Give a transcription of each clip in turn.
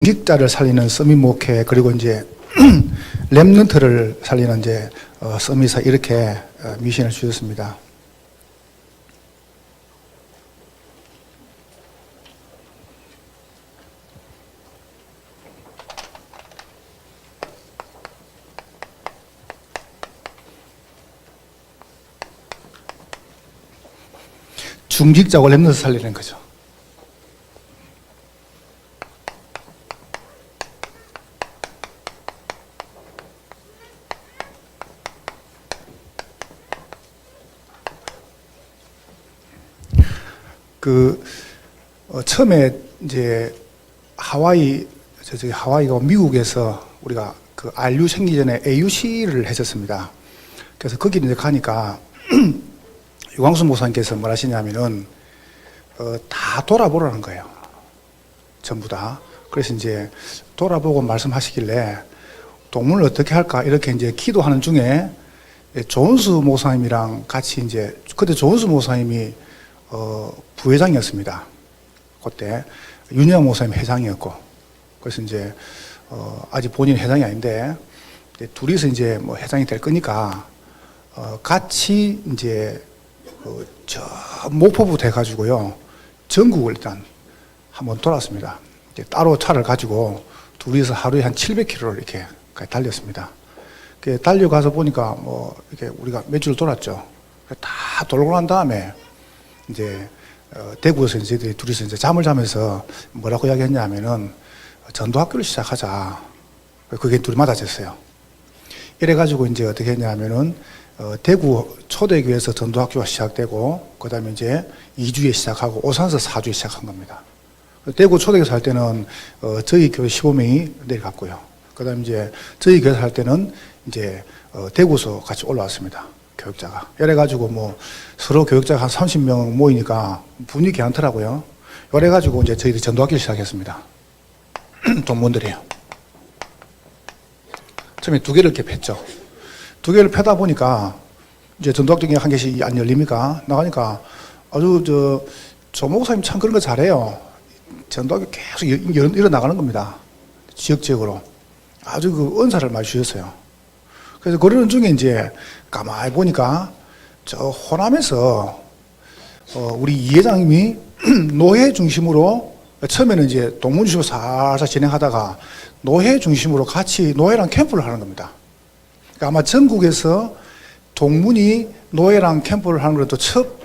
공직자를 살리는 서밋 목회, 그리고 이제 렘넌트를 살리는 이제 서밋사, 이렇게 미션을 주셨습니다. 중직자고 렘넌트 살리는 거죠. 처음에 이제 하와이가 미국에서 우리가 그 RU 생기기 전에 AUC를 했었습니다. 그래서 거기 이제 가니까 유광수 목사님께서 뭘 하시냐면은 다 돌아보라는 거예요. 전부 다. 그래서 이제 돌아보고 말씀하시길래 동문을 어떻게 할까 이렇게 이제 기도하는 중에 조은수 목사님이랑 같이 이제, 그때 조은수 목사님이 부회장이었습니다. 그때 윤영 목사님 회장이었고, 그래서 이제 아직 본인 회장이 아닌데 둘이서 이제 뭐 회장이 될 거니까 같이 이제 저 목포부터 해가지고요 전국을 일단 한번 돌았습니다. 이제 따로 차를 가지고 둘이서 하루에 한 700km를 이렇게 달렸습니다. 달려가서 보니까 뭐 이렇게 우리가 몇 주를 돌았죠. 다 돌고 난 다음에 이제 대구에서 저희들이 둘이서 이제 잠을 자면서 뭐라고 이야기했냐면은 전도학교를 시작하자. 그게 둘이 맞아졌어요. 이래가지고 이제 어떻게 했냐면은 대구 초대교회에서 전도학교가 시작되고, 그 다음에 이제 2주에 시작하고 오산에서 4주에 시작한 겁니다. 대구 초대교회 살 때는 저희 교회 15명이 내려갔고요. 그 다음에 이제 저희 교회 살 때는 이제 대구에서 같이 올라왔습니다. 교육자가. 이래가지고 뭐 서로 교육자가 한 30명 모이니까 분위기 괜찮더라고요. 이래가지고 이제 저희들이 전도학교를 시작했습니다. 동문들이요. 처음에 2개를 이렇게 폈죠. 2개를 펴다 보니까 이제 전도학교가 한 개씩 안 열립니까? 나가니까 아주 조 목사님 참 그런 거 잘해요. 전도학교 계속 일어나가는 겁니다. 지역적으로. 아주 그 은사를 많이 주셨어요. 그래서 그러는 중에 이제 가만히 보니까 저 호남에서 우리 이 회장님이 노회 중심으로 처음에는 이제 동문 중심으로 살살 진행하다가 노회 중심으로 같이 노회랑 캠프를 하는 겁니다. 그러니까 아마 전국에서 동문이 노회랑 캠프를 하는 것도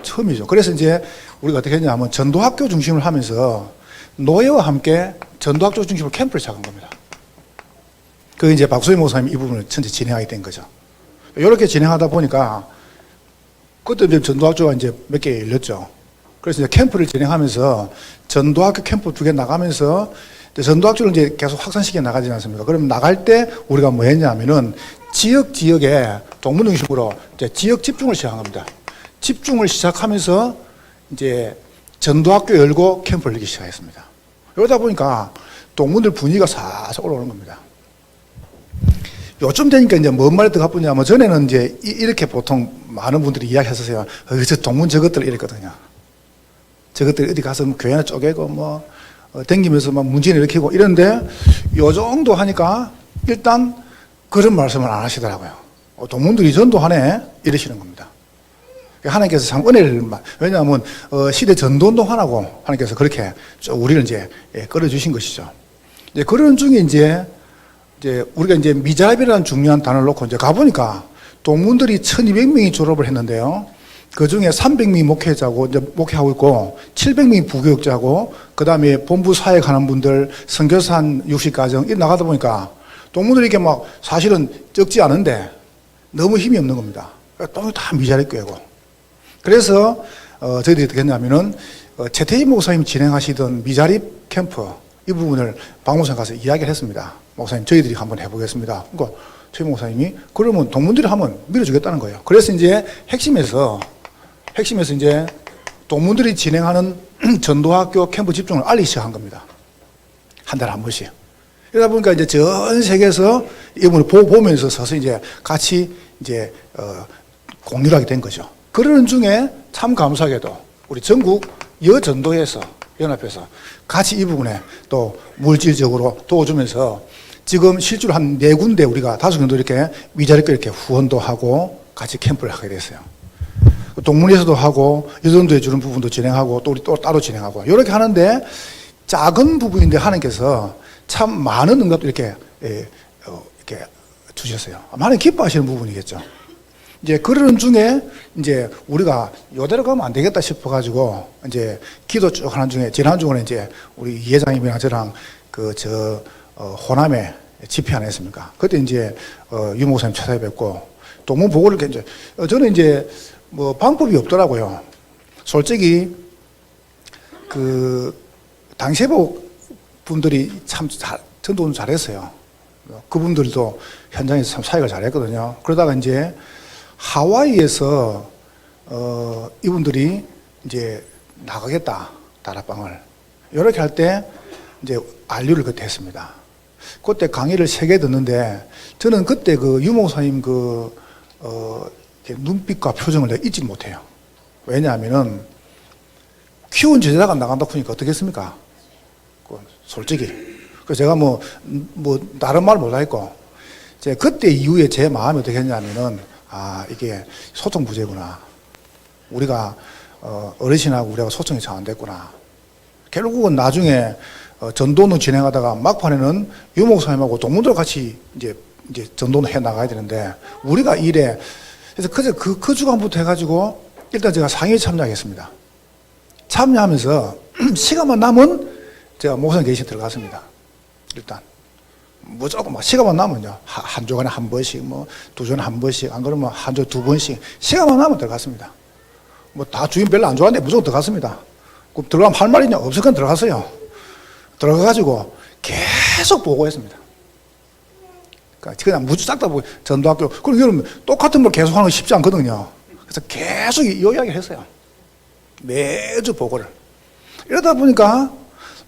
처음이죠. 그래서 이제 우리가 어떻게 했냐면 전도학교 중심을 하면서 노회와 함께 전도학교 중심으로 캠프를 시작한 겁니다. 그 이제 박소희 목사님이 이 부분을 전체 진행하게 된 거죠. 이렇게 진행하다 보니까 그때 이제 전도학교가 이제 몇 개 열렸죠. 그래서 이제 캠프를 진행하면서 전도학교 캠프 2개 나가면서 전도학교를 이제 계속 확산시켜 나가지 않습니까? 그럼 나갈 때 우리가 뭐 했냐면은 지역에 동문 중심으로 이제 지역 집중을 시작한 겁니다. 집중을 시작하면서 이제 전도학교 열고 캠프를 열기 시작했습니다. 이러다 보니까 동문들 분위기가 살살 올라오는 겁니다. 요즘 되니까 이제 뭔 말이 더 가쁘냐면, 전에는 이제 이렇게 보통 많은 분들이 이야기했었어요. 저 동문 저것들 이랬거든요. 저것들 어디 가서 뭐 교회나 쪼개고 뭐 댕기면서 막 문제를 일으키고 이런데, 요 정도 하니까 일단 그런 말씀을 안 하시더라고요. 동문들이 전도하네 이러시는 겁니다. 하나님께서 참 은혜를, 왜냐하면 시대 전도운동 하라고 하나님께서 그렇게 우리를 이제 끌어주신 것이죠. 이제 그런 중에 이제 우리가 이제 미자립이라는 중요한 단어를 놓고 이제 가보니까 동문들이 1200명이 졸업을 했는데요. 그 중에 300명이 목회자고 이제 목회하고 있고, 700명이 부교육자고, 그 다음에 본부 사역 하는 분들, 선교사 한 60가정, 이렇게 나가다 보니까 동문들이 이게 막 사실은 적지 않은데 너무 힘이 없는 겁니다. 또 다 미자립 교회고. 그래서 저희들이 어떻게 했냐면은 최태희 목사님이 진행하시던 미자립 캠프, 이 부분을 박 목사님 가서 이야기를 했습니다. 목사님, 저희들이 한번 해보겠습니다. 그러니까 최 목사님이 그러면 동문들이 한번 밀어주겠다는 거예요. 그래서 이제 핵심에서 이제 동문들이 진행하는 전도학교 캠프 집중을 알리기 시작한 겁니다. 한 달에 한 번씩. 그러다 보니까 이제 전 세계에서 이분을 보면서 서서 이제 같이 이제 공유하게 된 거죠. 그러는 중에 참 감사하게도 우리 전국 여전도에서 연합해서 같이 이 부분에 또 물질적으로 도와주면서 지금 실제로 한 4군데 우리가 5군데 이렇게 위자료께 이렇게 후원도 하고 같이 캠프를 하게 됐어요. 동문에서도 하고 여전도에 주는 부분도 진행하고 또 우리 또 따로 진행하고 이렇게 하는데 작은 부분인데 하나님께서 참 많은 응답도 이렇게 이렇게 주셨어요. 많이 기뻐하시는 부분이겠죠. 이제 그러는 중에 이제 우리가 이대로 가면 안 되겠다 싶어가지고 이제 기도 쭉 하는 중에 지난주에 이제 우리 이 회장님이랑 저랑 호남에 집회 안 했습니까? 그때 이제 유 목사님 찾아뵙고 동문 보고를 이제 저는 이제 뭐 방법이 없더라고요. 솔직히 당시복 분들이 참 전도는 잘했어요. 그분들도 현장에서 참 사역을 잘했거든요. 그러다가 이제 하와이에서 이분들이 이제 나가겠다 다락방을 이렇게 할 때 이제 안류를 그때 했습니다. 그때 강의를 3개 듣는데 저는 그때 유 목사님 눈빛과 표정을 내가 잊지 못해요. 왜냐하면은 키운 제자가 나간다 보니까 어떻겠습니까? 솔직히. 그래서 제가 뭐 다른 말 못하겠고 그때 이후에 제 마음이 어떻게 했냐면은 이게 소통 부재구나. 우리가 어르신하고 우리하고 소통이 잘 안 됐구나. 결국은 나중에 전도는 진행하다가 막판에는 유 목사님하고 동문들 같이 이제 전도는 해 나가야 되는데 우리가 일에 그래서 그 주간부터 해가지고 일단 제가 상회에 참여하겠습니다. 참여하면서 시간만 남은 제가 목사님 계시 들어갔습니다. 일단 무조건 막 시간만 남으면요 한 주간에 한 번씩 뭐 2주간에 한 번씩 안 그러면 한 주에 2번씩 시간만 남으면 들어갔습니다. 뭐 다 주인 별로 안 좋아하는데 무조건 들어갔습니다. 그럼 들어가면 할 말이냐 없으니까 들어갔어요. 들어가가지고 계속 보고했습니다. 그러니까 그냥 무주 싹 다 보고 전도학교 그리고 여러분 똑같은 걸 계속 하는 거 쉽지 않거든요. 그래서 계속 이 이야기를 했어요. 매주 보고를. 이러다 보니까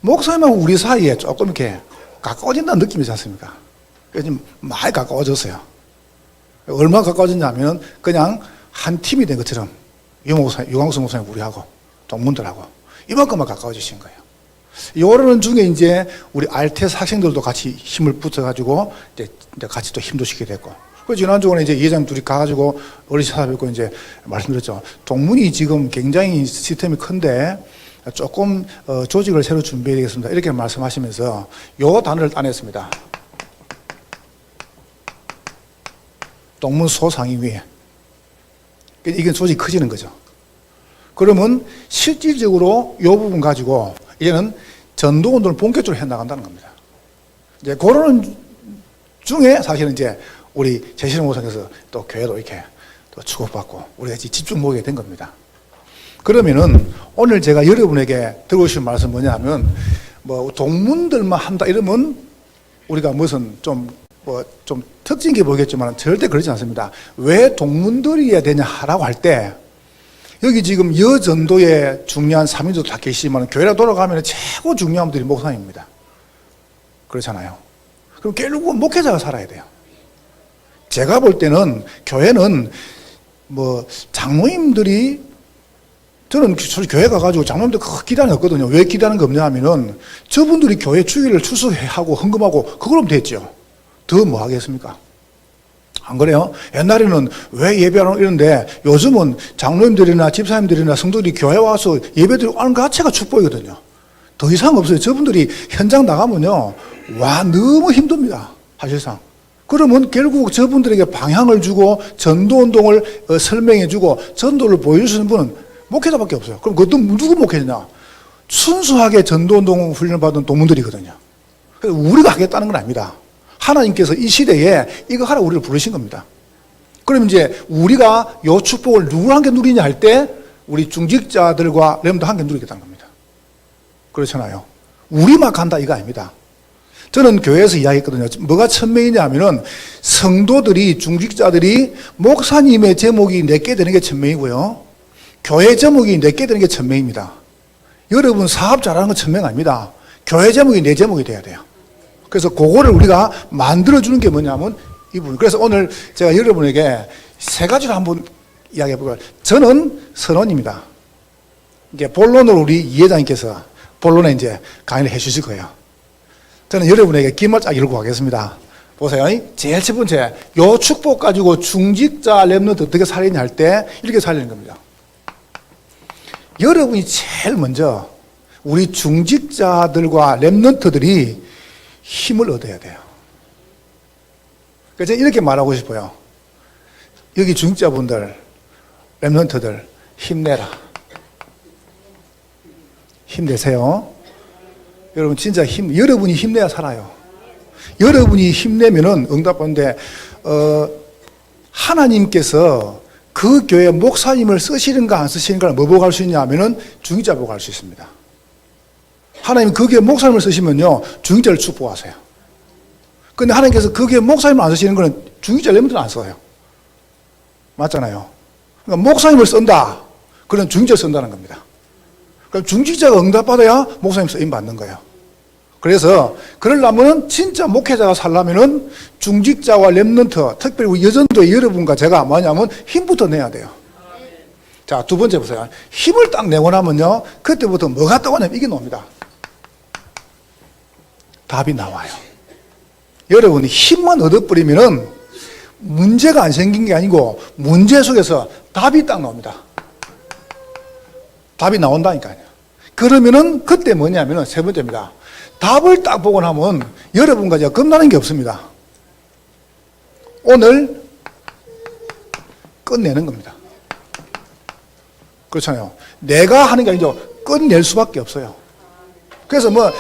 목사님하고 우리 사이에 조금 이렇게 가까워진다는 느낌이 있지 않습니까? 그래서 좀 많이 가까워졌어요. 얼마나 가까워졌냐면 그냥 한 팀이 된 것처럼 유광수 목사님 우리하고 동문들하고 이만큼만 가까워지신 거예요. 요러는 중에 이제 우리 알테스 학생들도 같이 힘을 붙여가지고 이제 같이 또 힘도 시게 됐고. 그 지난주에 이제 이회장 둘이 가가지고 어르신 찾아뵙고 이제 말씀드렸죠. 동문이 지금 굉장히 시스템이 큰데 조금 조직을 새로 준비해야 되겠습니다. 이렇게 말씀하시면서 요 단어를 따냈습니다. 동문 소상임위. 이게 조직이 커지는 거죠. 그러면 실질적으로 요 부분 가지고 이제는 전도운동을 본격적으로 해 나간다는 겁니다. 이제 그러는 중에 사실은 이제 우리 제시령 목사님께서 또 교회도 이렇게 또 축복받고 우리가 집중 모이게 된 겁니다. 그러면은 오늘 제가 여러분에게 들고 싶은 말씀 뭐냐면 뭐 동문들만 한다 이러면 우리가 무슨 좀 특징이 있게 보이겠지만 절대 그러지 않습니다. 왜 동문들이어야 되냐라고 할 때 여기 지금 여전도에 중요한 3인도 다 계시지만 교회로 돌아가면 최고 중요한 분들이 목사님입니다. 그렇잖아요. 그럼 결국은 목회자가 살아야 돼요. 제가 볼 때는 교회는 뭐 장로님들이 저는 솔직히 교회 가가지고 장로님들 기대하는 게 없거든요. 왜 기대하는 게 없냐 하면은 저분들이 교회 주일을 출석하고 헌금하고 그걸로 됐죠. 더 뭐 하겠습니까? 안 그래요? 옛날에는 왜 예배하러 이러는데 요즘은 장로님들이나 집사님들이나 성도들이 교회 와서 예배드리고 하는 것 자체가 축복이거든요. 더 이상 없어요. 저분들이 현장 나가면요. 와, 너무 힘듭니다. 사실상. 그러면 결국 저분들에게 방향을 주고 전도운동을 설명해 주고 전도를 보여주시는 분은 목회자밖에 없어요. 그럼 그것도 누구 목회자냐? 순수하게 전도운동 훈련을 받은 동문들이거든요. 그래서 우리가 하겠다는 건 아닙니다. 하나님께서 이 시대에 이거 하라 우리를 부르신 겁니다. 그럼 이제 우리가 요 축복을 누구랑 함께 누리냐 할 때 우리 중직자들과 여러분도 함께 누리겠다는 겁니다. 그렇잖아요. 우리만 간다 이거 아닙니다. 저는 교회에서 이야기했거든요. 뭐가 천명이냐 하면은 성도들이 중직자들이 목사님의 제목이 내게 되는 게 천명이고요. 교회 제목이 내게 되는 게 천명입니다. 여러분 사업 잘하는 건 천명 아닙니다. 교회 제목이 내 제목이 돼야 돼요. 그래서 그거를 우리가 만들어주는 게 뭐냐면 이 부분. 그래서 오늘 제가 여러분에게 3가지로 한번 이야기해 볼까요? 저는 선언입니다. 이게 본론으로 우리 이 회장님께서 본론에 이제 강의를 해 주실 거예요. 저는 여러분에게 김을 쫙 읽고 가겠습니다. 보세요. 제일 첫 번째, 요 축복 가지고 중직자 렘넌트 어떻게 살리냐 할 때 이렇게 살리는 겁니다. 여러분이 제일 먼저 우리 중직자들과 렘넌트들이 힘을 얻어야 돼요. 그래서 이렇게 말하고 싶어요. 여기 중직자분들, 렘넌트들 힘내라. 힘내세요. 여러분 진짜 여러분이 힘내야 살아요. 여러분이 힘내면은 응답하는데 하나님께서 그 교회 목사님을 쓰시는가 안 쓰시는가를 뭐 보고 할 수 있냐 하면은 중직자 보고 할 수 있습니다. 하나님 그 교회 목사님을 쓰시면요 중직자를 축복하세요. 근데 하나님께서 그 교회 목사님을 안 쓰시는 거는 중직자 렘넌트는 안 써요. 맞잖아요. 그러니까 목사님을 쓴다. 그런 중직자를 쓴다는 겁니다. 그럼 중직자가 응답받아야 목사님 쓰임 받는 거예요. 그래서 그러려면 진짜 목회자가 살려면은 중직자와 렘넌트, 특별히 우리 여전도의 여러분과 제가 뭐냐면 힘부터 내야 돼요. 자, 두 번째 보세요. 힘을 딱 내고 나면요 그때부터 뭐가 떠오냐면 이게 나옵니다. 답이 나와요. 여러분이 힘만 얻어버리면은 문제가 안 생긴 게 아니고 문제 속에서 답이 딱 나옵니다. 답이 나온다니까요. 그러면은 그때 뭐냐면은 세 번째입니다. 답을 딱 보고 나면 여러분과 제가 겁나는 게 없습니다. 오늘 끝내는 겁니다. 그렇잖아요. 내가 하는 게 아니죠. 끝낼 수밖에 없어요. 그래서 뭐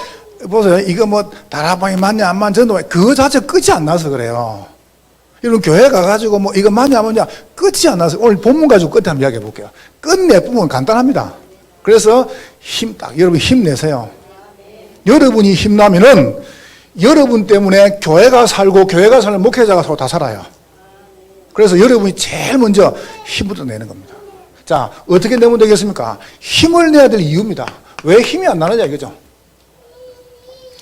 보세요. 이거 뭐 다락방이 맞냐 안 맞냐 저는 그거 자체 끝이 안 나서 그래요. 여러분 교회 가가지고 뭐 이거 맞냐 안 맞냐 끝이 안 나서 오늘 본문 가지고 끝에 한번 이야기해 볼게요. 끝내 부분 간단합니다. 그래서 여러분 힘내세요. 여러분이 힘나면은 여러분 때문에 교회가 살고 교회가 살면 목회자가 살고 다 살아요. 그래서 여러분이 제일 먼저 힘부터 내는 겁니다. 자, 어떻게 내면 되겠습니까? 힘을 내야 될 이유입니다. 왜 힘이 안 나느냐 이거죠.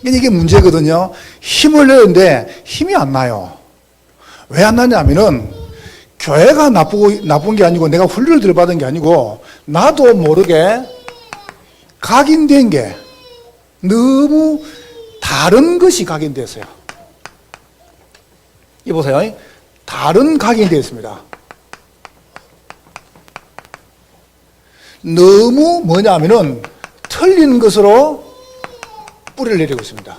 이게 문제거든요. 힘을 내는데 힘이 안 나요. 왜 안 나냐면은 교회가 나쁜 게 아니고 내가 훈련을 들어받은 게 아니고 나도 모르게 각인된 게 너무 다른 것이 각인되었어요. 이 보세요. 다른 각인되어 있습니다. 너무 뭐냐면은 틀린 것으로 뿌리를 내리고 있습니다.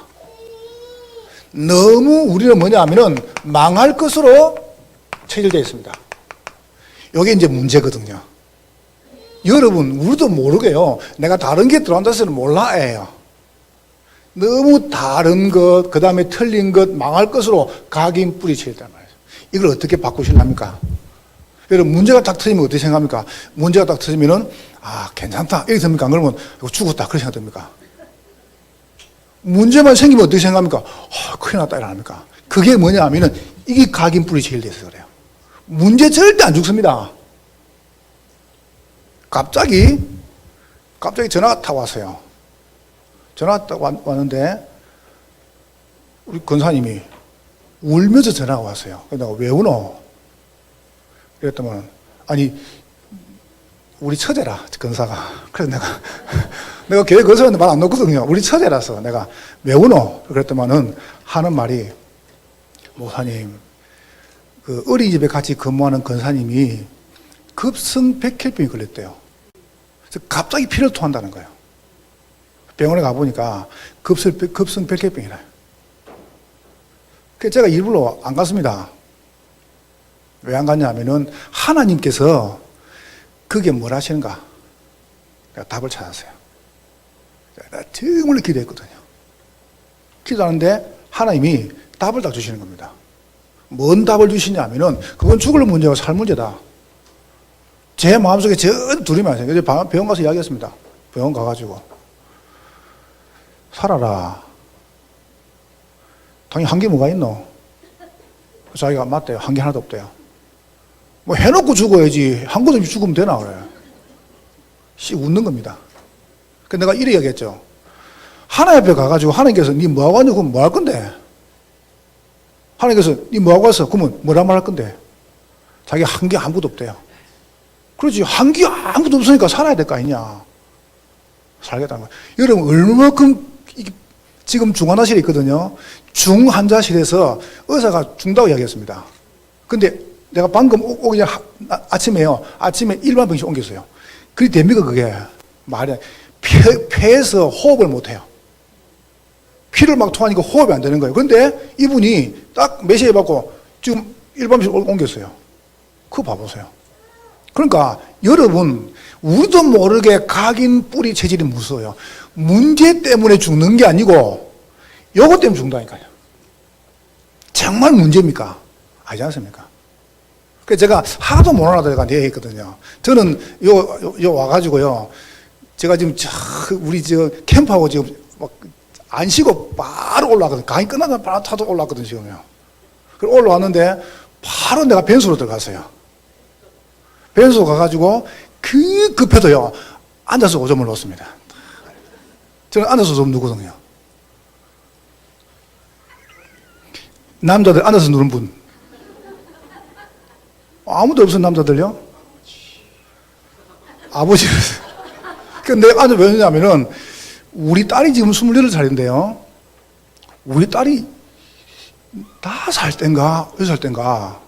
너무 우리는 뭐냐면은 망할 것으로 체질되어 있습니다. 이게 이제 문제거든요. 여러분, 우리도 모르게요. 내가 다른 게 들어간다 해서는 몰라요. 너무 다른 것, 그 다음에 틀린 것, 망할 것으로 각인 뿌리치겠단 말이에요. 이걸 어떻게 바꾸실랍니까? 여러분, 문제가 딱 터지면 어떻게 생각합니까? 문제가 딱 터지면은, 아, 괜찮다. 이렇게 됩니까? 그러면, 이거 죽었다. 그렇게 생각됩니까? 문제만 생기면 어떻게 생각합니까? 큰일 났다. 이러합니까? 그게 뭐냐 하면은, 이게 각인 뿌리치게 돼서 그래요. 문제 절대 안 죽습니다. 갑자기 전화가 딱 왔어요. 전화가 딱 왔는데, 우리 권사님이 울면서 전화가 왔어요. 그래서 내가 왜 우노? 그랬더니, 아니, 우리 처제라, 권사가. 그래서 내가 교회 거서는데 말 안 놓거든요. 우리 처제라서 내가 왜 우노? 그랬더니는 하는 말이, 목사님, 그 어린이집에 같이 근무하는 권사님이 급성 백혈병이 걸렸대요. 그래서 갑자기 피를 토한다는 거예요. 병원에 가보니까 급성 백혈병이라요. 그래서 제가 일부러 안 갔습니다. 왜 안 갔냐 하면은 하나님께서 그게 뭘 하시는가? 내가 답을 찾았어요. 내가 정말 기도했거든요. 기도하는데 하나님이 답을 다 주시는 겁니다. 뭔 답을 주시냐 하면은 그건 죽을 문제고 살 문제다. 제 마음속에 저 둘이 마세요. 그래서 병원 가서 이야기했습니다. 병원 가가지고 살아라. 당연히 한 게 뭐가 있노? 자기가 맞대요. 한 게 하나도 없대요. 뭐 해놓고 죽어야지. 한 것도 없이 죽으면 되나 그래요. 웃는 겁니다. 그래서 내가 이래 얘기했죠. 하나님 앞에 가가지고 하나님께서 니 뭐하고 왔냐? 그럼 뭐 할 건데? 하나님께서 니 뭐하고 왔어? 그러면 뭐라 말할 건데? 자기 한 게 아무것도 없대요. 그렇지. 한 게 아무것도 없으니까 살아야 될 거 아니냐. 살겠다는 거예요. 여러분, 얼마큼, 지금 중환자실에 있거든요. 중환자실에서 의사가 죽다고 이야기했습니다. 근데 내가 방금 오기 전 아침에 일반 병실 옮겼어요. 그게 됩니까, 그게? 말이 폐에서 호흡을 못 해요. 피를 막 토하니까 호흡이 안 되는 거예요. 그런데 이분이 딱 메시지 받고 지금 일반 병실 옮겼어요. 그거 봐보세요. 그러니까 여러분, 우리도 모르게 각인 뿌리 체질이 무서워요. 문제 때문에 죽는 게 아니고 요것 때문에 죽는다니까요. 정말 문제입니까? 아니지 않습니까? 그래서 제가 하도 못 알아들어가 얘기했거든요. 저는 요 와가지고요. 제가 지금 우리 캠프하고 지금 막 안 쉬고 바로 올라왔거든요. 강의 끝나면 바로 타도 올라왔거든요, 지금요. 그리고 올라왔는데 바로 내가 변소로 들어갔어요. 변소 가가지고 급해도요, 앉아서 오줌을 놓습니다. 저는 앉아서 좀 누거든요. 남자들 앉아서 누는 분. 아무도 없어, 남자들요? 아버지. 근데 내가 앉아 왜 그러냐면은, 우리 딸이 지금 28살인데요. 우리 딸이 5살 땐가, 6살 땐가,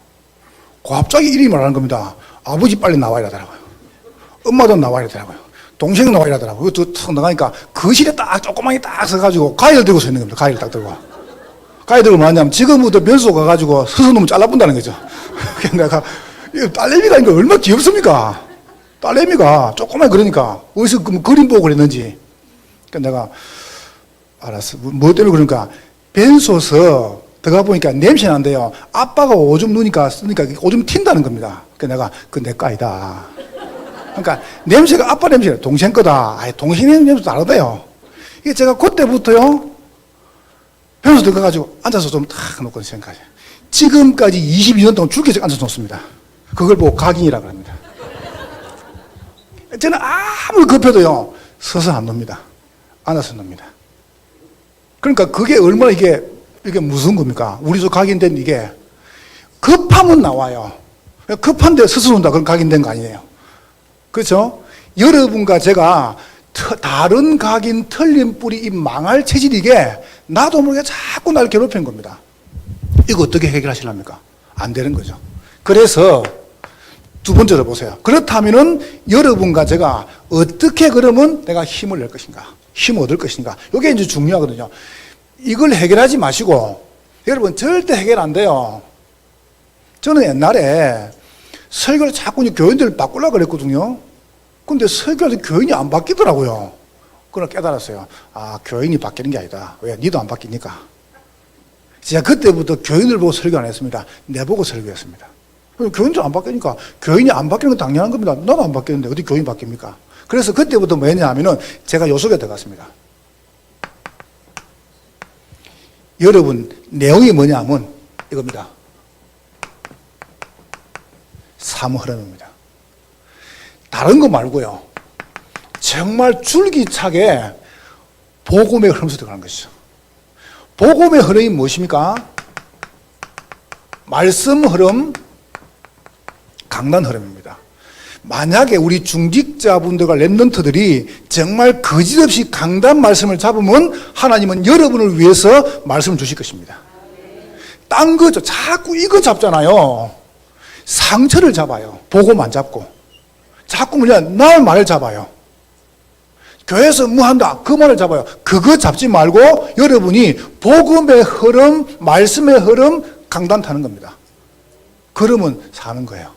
갑자기 이름이 말하는 겁니다. 아버지 빨리 나와야 되더라고요. 엄마도 나와야 되더라고요. 동생 나와야 되더라고요. 그것도 탁 나가니까 거실에 딱 조그맣게 딱 서가지고 가위를 들고 서 있는 겁니다. 가위를 딱 들고. 가위 들고 뭐하냐면 지금부터 변소 가가지고 서서놓으면 잘라본다는 거죠. 그래서 내가, 딸내미가 얼마나 귀엽습니까? 딸내미가 조그맣게 그러니까 어디서 그림 보고 그랬는지. 그러니까 내가 알았어. 뭐 때문에 그러니까 변소서 들어가 보니까 냄새 난대요. 아빠가 오줌 누니까 쓰니까 오줌 튄다는 겁니다. 그래서 내가 그 내 거 아니다. 그러니까 냄새가 아빠 냄새가 동생 거다. 아예 동생 냄새도 다르대요. 이게 제가 그때부터요. 변소 들어가가지고 앉아서 좀 탁 놓고 생각해. 지금까지 22년 동안 줄기에 앉아서 놓습니다. 그걸 보고 각인이라고 합니다. 저는 아무리 급해도요. 서서 안 놉니다. 앉아서 놉니다. 그러니까 그게 얼마나 이게 무슨 겁니까? 우리 집 각인된 이게 급하면 나와요. 급한데 서서 논다. 그럼 각인된 거 아니에요. 그렇죠? 여러분과 제가 다른 각인 틀린 뿌리 이 망할 체질이 이게 나도 모르게 자꾸 나를 괴롭히는 겁니다. 이거 어떻게 해결하시랍니까? 안 되는 거죠. 그래서 두 번째로 보세요. 그렇다면은 여러분과 제가 어떻게 그러면 내가 힘을 낼 것인가? 힘을 얻을 것인가? 이게 이제 중요하거든요. 이걸 해결하지 마시고 여러분 절대 해결 안 돼요. 저는 옛날에 설교를 자꾸 교인들을 바꾸려고 그랬거든요. 근데 설교할 때 교인이 안 바뀌더라고요. 그걸 깨달았어요. 아, 교인이 바뀌는 게 아니다. 왜? 니도 안 바뀌니까. 제가 그때부터 교인을 보고 설교 안 했습니다. 내 보고 설교했습니다. 교인도 안 바뀌니까 교인이 안 바뀌는 건 당연한 겁니다. 나도 안 바뀌는데 어디 교인이 바뀝니까? 그래서 그때부터 뭐 했냐면은 제가 요 속에 들어갔습니다. 여러분, 내용이 뭐냐면 이겁니다. 삶의 흐름입니다. 다른 거 말고요. 정말 줄기차게 복음의 흐름에서 들어가는 것이죠. 복음의 흐름이 무엇입니까? 말씀 흐름, 강단 흐름입니다. 만약에 우리 중직자분들과 랩런트들이 정말 거짓없이 강단 말씀을 잡으면 하나님은 여러분을 위해서 말씀을 주실 것입니다. 딴 거죠. 자꾸 이거 잡잖아요. 상처를 잡아요. 복음 안 잡고. 자꾸 나의 말을 잡아요. 교회에서 뭐 한다. 그 말을 잡아요. 그거 잡지 말고 여러분이 복음의 흐름, 말씀의 흐름, 강단 타는 겁니다. 그러면 사는 거예요.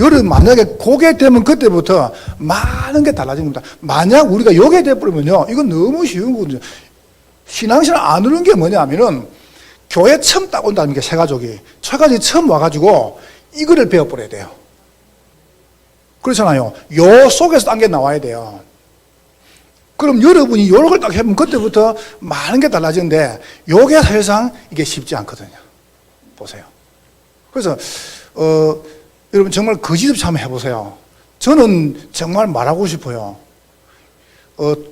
여러분 만약에 그게 되면 그때부터 많은 게 달라집니다. 만약 우리가 요게 돼버리면요. 이건 너무 쉬운 거거든요. 신앙생활 안 오는 게 뭐냐면은 교회 처음 딱 온다는 게 새가족이. 새가족이 처음 와가지고 이거를 배워버려야 돼요. 그렇잖아요. 요 속에서 딴 게 나와야 돼요. 그럼 여러분이 요런 걸 딱 해보면 그때부터 많은 게 달라지는데 요게 사실상 이게 쉽지 않거든요. 보세요. 그래서 여러분 정말 거짓없이 한번 해보세요. 저는 정말 말하고 싶어요.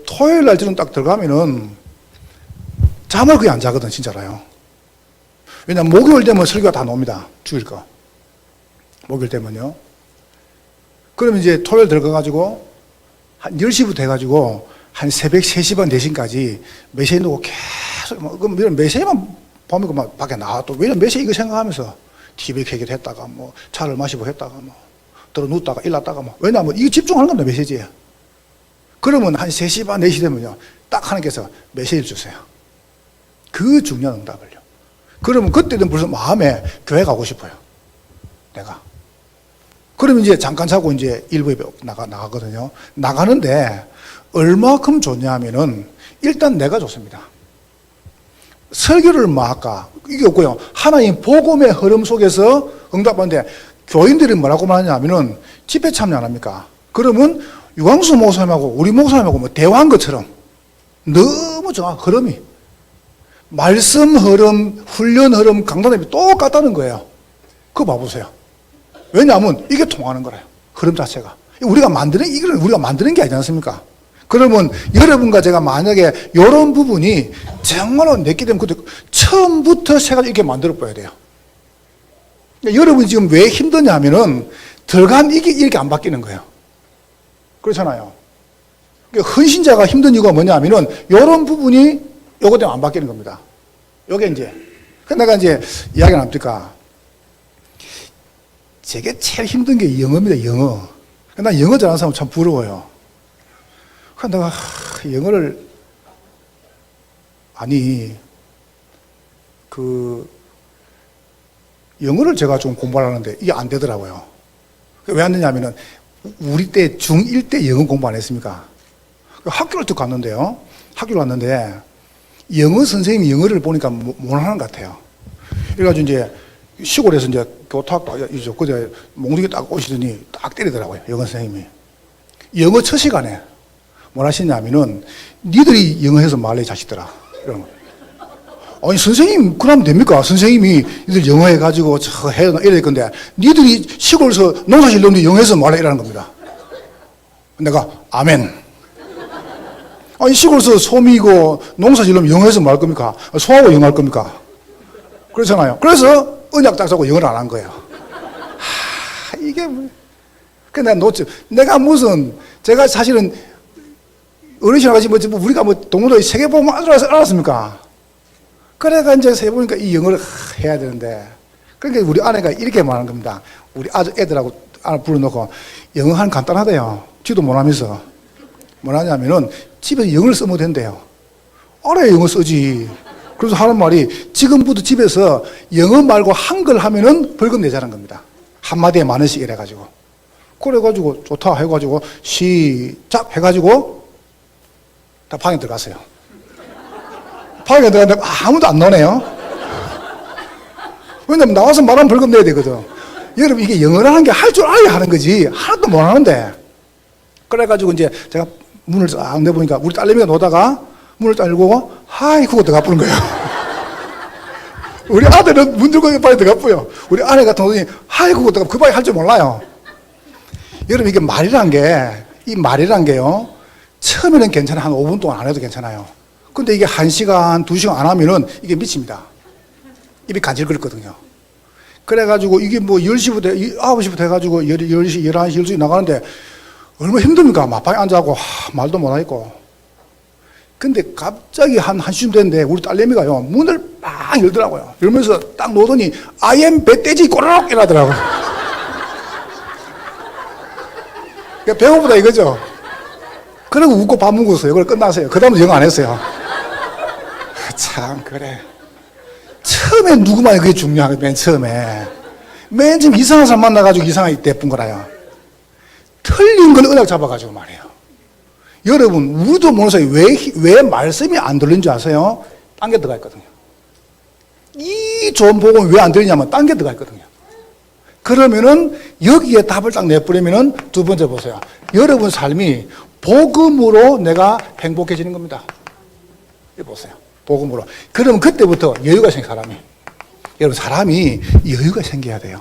토요일 날 저는 딱 들어가면은 잠을 거의 안 자거든, 진짜로요. 왜냐면 목요일 되면 설교가 다 나옵니다. 주일 거. 목요일 되면요. 그러면 이제 토요일 들어가가지고 한 10시부터 해가지고 한 새벽 3시 반 4시까지 메시지 놓고 계속 이런 메시지만 보면 막 밖에 나와 또 왜냐면 메시지 이거 생각하면서 TV 켜기도 했다가 뭐 차를 마시고 했다가 뭐 들어 눕다가 일났다가 뭐 왜냐면 이거 집중하는 겁니다 메시지에. 그러면 한 3시 반 4시 되면요 딱 하나님께서 메시지를 주세요. 그 중요한 응답을요. 그러면 그때는 벌써 마음에 교회 가고 싶어요. 내가. 그러면 이제 잠깐 자고 이제 일부에 나가거든요. 나가는데 얼마큼 좋냐 하면은 일단 내가 좋습니다. 설교를 뭐 할까? 이게 없고요. 하나님 복음의 흐름 속에서 응답하는데 교인들이 뭐라고 말하냐면은 집회 참여 안 합니까? 그러면 유광수 목사님하고 우리 목사님하고 뭐 대화한 것처럼 너무 좋아, 흐름이. 말씀 흐름, 훈련 흐름, 강단이 똑같다는 거예요. 그거 봐보세요. 왜냐하면 이게 통하는 거래요. 흐름 자체가. 우리가 만드는 게 아니지 않습니까? 그러면 여러분과 제가 만약에 이런 부분이 정말로 내게 되면 그때 처음부터 새가 이렇게 만들어 봐야 돼요. 여러분이 지금 왜 힘드냐면은 들어간 이게 이렇게 안 바뀌는 거예요. 그렇잖아요. 헌신자가 힘든 이유가 뭐냐면은 이런 부분이 요거 때문에 안 바뀌는 겁니다. 요게 이제. 내가 이제 이야기를 합니까? 제게 제일 힘든 게 영어입니다, 영어. 난 영어 잘하는 사람 참 부러워요. 내가 영어를, 영어를 제가 좀 공부를 하는데 이게 안 되더라고요. 왜 안 되냐면은 우리 때 중1 때 영어 공부 안 했습니까? 학교를 또 갔는데요. 학교를 갔는데 영어 선생님이 영어를 보니까 못하는 것 같아요. 그래가지고 이제 시골에서 이제 교탁, 이제 그제 몽둥이 딱 오시더니 딱 때리더라고요. 영어 선생님이. 영어 첫 시간에 뭘 하시냐면은 니들이 영어 해서 말해 자식들아. 이러는 거예요. 아니 선생님 그러면 됩니까? 선생님이 니들 영어 해가지고 저 해야 이럴 건데 니들이 시골에서 농사질 놈들이 영어 해서 말해 이라는 겁니다. 내가 아멘. 아니 시골에서 소미고 농사질 놈이 영어 해서 뭐 할 겁니까? 소하고 영어 할 겁니까? 그렇잖아요. 그래서 언약 딱 잡고 영어를 안 한 거예요. 이게 뭐. 근데 내가 무슨, 제가 사실은 어르신하고 뭐 우리가 뭐 동문도 세계보험 알았습니까? 그래가 이제 세보니까 이 영어를 해야 되는데. 그러니까 우리 아내가 이렇게 말하는 겁니다. 우리 애들하고 불러놓고 영어 하는 간단하대요. 지도 못하면서. 뭐하냐면은 집에서 영어를 쓰면 된대요. 알아야 영어 쓰지. 그래서 하는 말이 지금부터 집에서 영어 말고 한글 하면은 벌금 내자는 겁니다. 한마디에 10,000원씩 이래가지고. 그래가지고 좋다 해가지고 시작 해가지고 다 방에 들어갔어요. 방에 들어갔는데 아무도 안 나오네요. 왜냐면 나와서 말하면 벌금 내야 되거든. 여러분 이게 영어라는 게 할 줄 알아야 하는 거지 하나도 못 하는데. 그래가지고 이제 제가 문을 쫙 내보니까 우리 딸내미가 노다가 문을 딱 열고 하이 하고 들어가 보는 거예요. 우리 아들은 문 들고 빨리 들어가 보여. 우리 아내 같은 경우는 하이 하고 들어가 그 밖에 할 줄 몰라요. 여러분 이게 말이란 게요 처음에는 괜찮아요. 한 5분 동안 안 해도 괜찮아요. 근데 이게 1시간 2시간 안 하면은 이게 미칩니다. 입이 간질거리거든요. 그래가지고 이게 뭐 10시부터 9시부터 해가지고 10시 11시 12시 나가는데 얼마나 힘듭니까? 막 방에 앉아갖고 말도 못하겠고. 근데 갑자기 한 1시쯤 됐는데 우리 딸내미가요 문을 막 열더라고요. 열면서 딱 놓더니 I am 배떼지 꼬르륵 이러더라고요. 배고프다 이거죠. 그리고 웃고 밥 먹었어요. 그걸 끝났어요. 그 다음에 영어 안 했어요. 참 그래. 처음에 누구만 그게 중요한 거예요. 맨 처음 이상한 사람 만나가지고 이상하게 대뿐 거라요. 틀린 걸 은학 잡아가지고 말이에요. 여러분 우리도 모르는 사이 왜 말씀이 안 들리는 줄 아세요? 딴 게 들어가 있거든요. 이 좋은 복음이 왜 안 들리냐면 딴 게 들어가 있거든요. 그러면은 여기에 답을 딱 내버리면은 두 번째 보세요. 여러분 삶이 복음으로 내가 행복해지는 겁니다. 이거 보세요. 복음으로. 그러면 그때부터 여유가 생겨 사람이. 여러분 사람이 여유가 생겨야 돼요.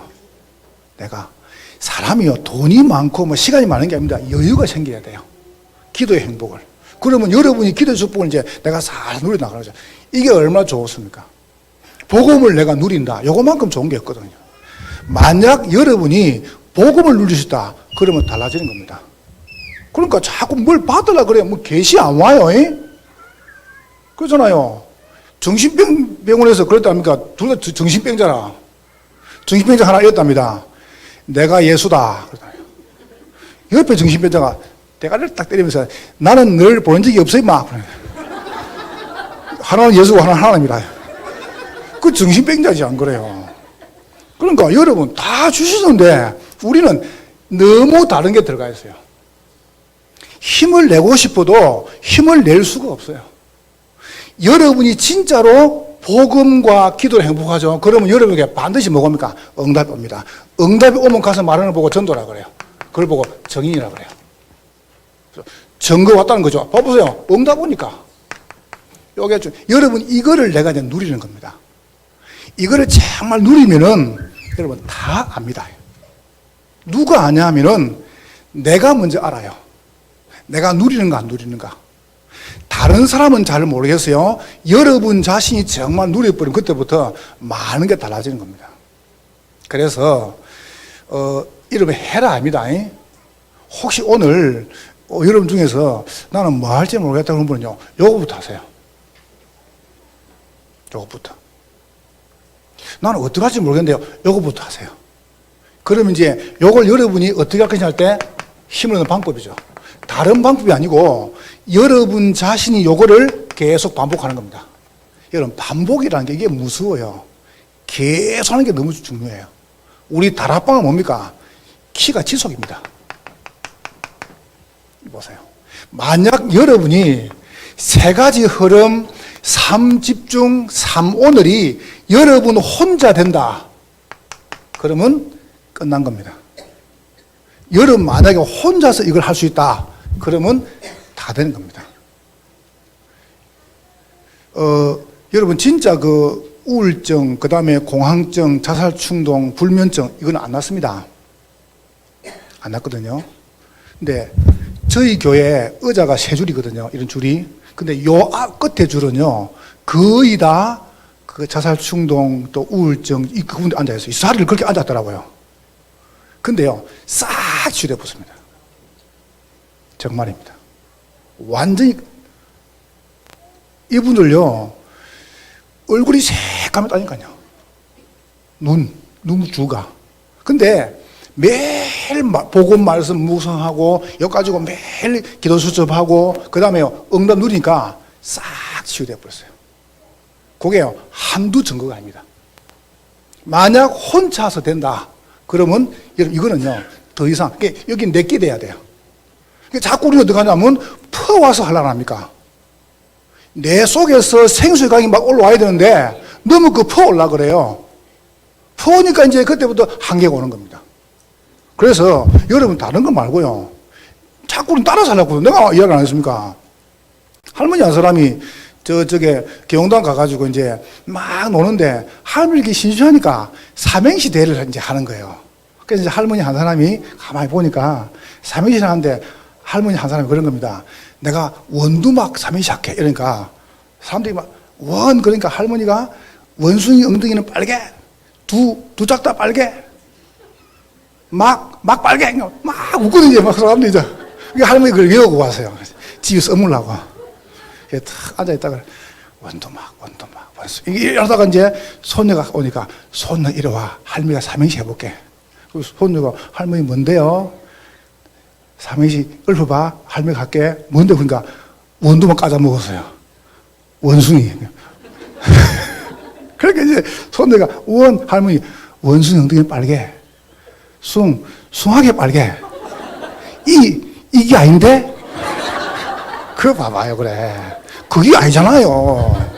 사람이요 돈이 많고 뭐 시간이 많은 게 아닙니다. 여유가 생겨야 돼요. 기도의 행복을. 그러면 여러분이 기도의 축복을 이제 내가 잘 누려 나가는 거죠. 이게 얼마나 좋습니까? 복음을 내가 누린다. 요거만큼 좋은 게 없거든요. 만약 여러분이 복음을 누리셨다. 그러면 달라지는 겁니다. 그러니까 자꾸 뭘 받으려 그래. 뭐 계시 안 와요. 그러잖아요. 병원에서 그랬답니까? 둘 다 정신병자라. 정신병자 하나 이랬답니다. 내가 예수다. 그러잖아요. 옆에 정신병자가 대가리를 딱 때리면서 나는 늘 본 적이 없어 임마. 하나는 예수고 하나는 하나님이다. 그 정신병자지 안 그래요. 그러니까 여러분 다 주시는데 우리는 너무 다른 게 들어가 있어요. 힘을 내고 싶어도 힘을 낼 수가 없어요. 여러분이 진짜로 복음과 기도를 행복하죠. 그러면 여러분에게 반드시 뭐입니까? 응답이 옵니다. 응답이 오면 가서 말하는 걸 보고 전도라 그래요. 그걸 보고 정인이라 그래요. 증거 왔다는 거죠. 봐보세요. 응답 오니까. 요게 여러분 이거를 내가 이제 누리는 겁니다. 이거를 정말 누리면은 여러분 다 압니다. 누가 아냐 하면은 내가 먼저 알아요. 내가 누리는가 안 누리는가. 다른 사람은 잘 모르겠어요. 여러분 자신이 정말 누려버리면 그때부터 많은 게 달라지는 겁니다. 그래서 여러분 해라 합니다. 혹시 오늘 여러분 중에서 나는 뭐 할지 모르겠다 그런 분은요, 요거부터 하세요. 요거부터. 나는 어떻게 할지 모르겠는데요, 요거부터 하세요. 그러면 이제 요걸 여러분이 어떻게 할 것이냐 할 때 힘을 얻는 방법이죠. 다른 방법이 아니고 여러분 자신이 요거를 계속 반복하는 겁니다. 여러분 반복이라는 게 이게 무서워요. 계속 하는 게 너무 중요해요. 우리 다락방은 뭡니까? 키가 지속입니다. 보세요. 만약 여러분이 세 가지 흐름, 3집중, 3오늘이 여러분 혼자 된다. 그러면 끝난 겁니다. 여러분 만약에 혼자서 이걸 할 수 있다. 그러면 다 되는 겁니다. 여러분 진짜 그 우울증, 그 다음에 공황증, 자살충동, 불면증 이건 안 났습니다. 안 났거든요. 근데 저희 교회 의자가 세 줄이거든요. 이런 줄이. 근데 요 끝에 줄은요 거의 다 그 자살충동 또 우울증 이 그분들 앉아있어요. 이 자리를 그렇게 앉았더라고요. 근데요 싹 치유돼 붙습니다. 정말입니다. 완전히 이분들요 얼굴이 새까맣다니까요. 눈주가. 근데 매일 복음 말씀 묵상하고 여 가지고 매일 기도 수첩하고 그 다음에 응답 누리니까 싹 치유돼 버렸어요. 그게요 한두 증거가 아닙니다. 만약 혼자서 된다 그러면 여러분 이거는요 더 이상 여기 내게 돼야 돼요. 자꾸 우리는 어떻게 하냐면 퍼와서 하려고 합니까? 내 속에서 생수의 강이 막 올라와야 되는데 너무 그 퍼올라 그래요. 퍼오니까 이제 그때부터 한계가 오는 겁니다. 그래서 여러분 다른 거 말고요 자꾸 따라서 하려고 내가 이야기 안 했습니까? 할머니 한 사람이 저쪽에 경동당 가가지고 이제 막 노는데 할머니가 신주하니까 삼행시 대회를 이제 하는 거예요. 그래서 이제 할머니 한 사람이 가만히 보니까 삼행시를 하는데 할머니 한 사람이 그런 겁니다. 내가 원두막 삼행시 할게. 이러니까 사람들이 막 그러니까 할머니가 원숭이 엉덩이는 빨개, 두 짝다 빨개, 막 빨개, 막 웃거든요. 막 사람들이 이제. 그러니까 할머니 그걸 외우고 왔어요. 집에서 써먹으려고. 탁 앉아있다가 원두막 이러다가 이제 손녀가 오니까 손녀 이리 와. 할머니가 삼행시 해볼게. 그래서 손녀가 할머니 뭔데요? 삼행시 읊어봐. 할머니가 할게. 뭔데? 그러니까 원두막 까자 먹었어요. 원숭이. 그러니까 이제 손녀가 할머니 원숭이 엉덩이 빨개. 숭하게 빨개. 이게 아닌데? 그거 봐봐요, 그래. 그게 아니잖아요.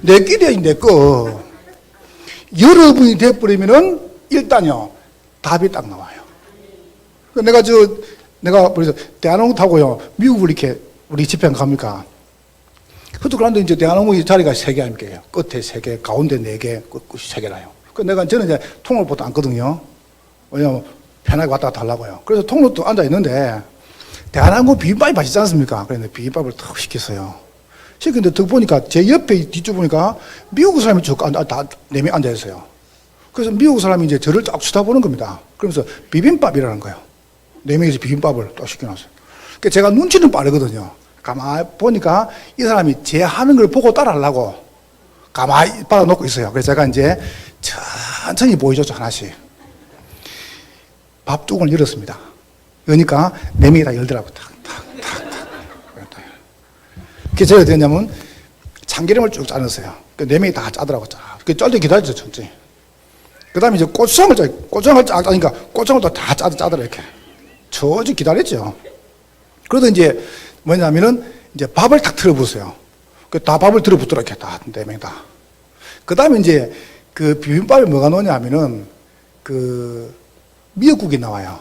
내 끼리야, 내 거. 여러분이 돼버리면은 일단요, 답이 딱 나와요. 내가 그래서 대한항공 타고요, 미국을 이렇게 우리 집행 갑니까? 그것도 그런데 이제 대한항공이 자리가 3개 아닙니까? 끝에 3개, 가운데 4개, 끝이 3개라요. 저는 이제 통로를 보통 앉거든요. 왜냐면 편하게 왔다 갔다 하려고요. 그래서 통로도 앉아 있는데, 대한항공 비빔밥이 맛있지 않습니까? 그런데 비빔밥을 탁 시켰어요. 시켰는데 딱 보니까 제 옆에 뒤쪽 보니까 미국 사람이 다 4명 앉아 있어요. 그래서 미국 사람이 이제 저를 딱 쳐다보는 겁니다. 그러면서 비빔밥이라는 거예요. 4명이서 비빔밥을 딱 시켜놨어요. 그러니까 제가 눈치는 빠르거든요. 가만히 보니까 이 사람이 제 하는 걸 보고 따라하려고 가만히 받아놓고 있어요. 그래서 제가 이제 천천히 보여줬죠, 하나씩. 밥뚜껑을 열었습니다. 그러니까 네 명이 다 열더라고요. 탁. 그래서 제가 어떻게 했냐면 참기름을 쭉 짜놨어요. 네 명이 다 짜더라고요. 그 쩔 때 기다렸죠, 천천히. 그 다음에 이제 고추장을 쫙 짜니까 고추장을 또 다 짜더라, 이렇게. 천천히 기다렸죠. 그러다 이제 뭐냐면은 이제 밥을 탁 틀어부었어요. 다 밥을 틀어붓더라, 이렇게 다, 네 명 다. 그 다음에 이제 그 비빔밥에 뭐가 넣냐 하면은 그 미역국이 나와요.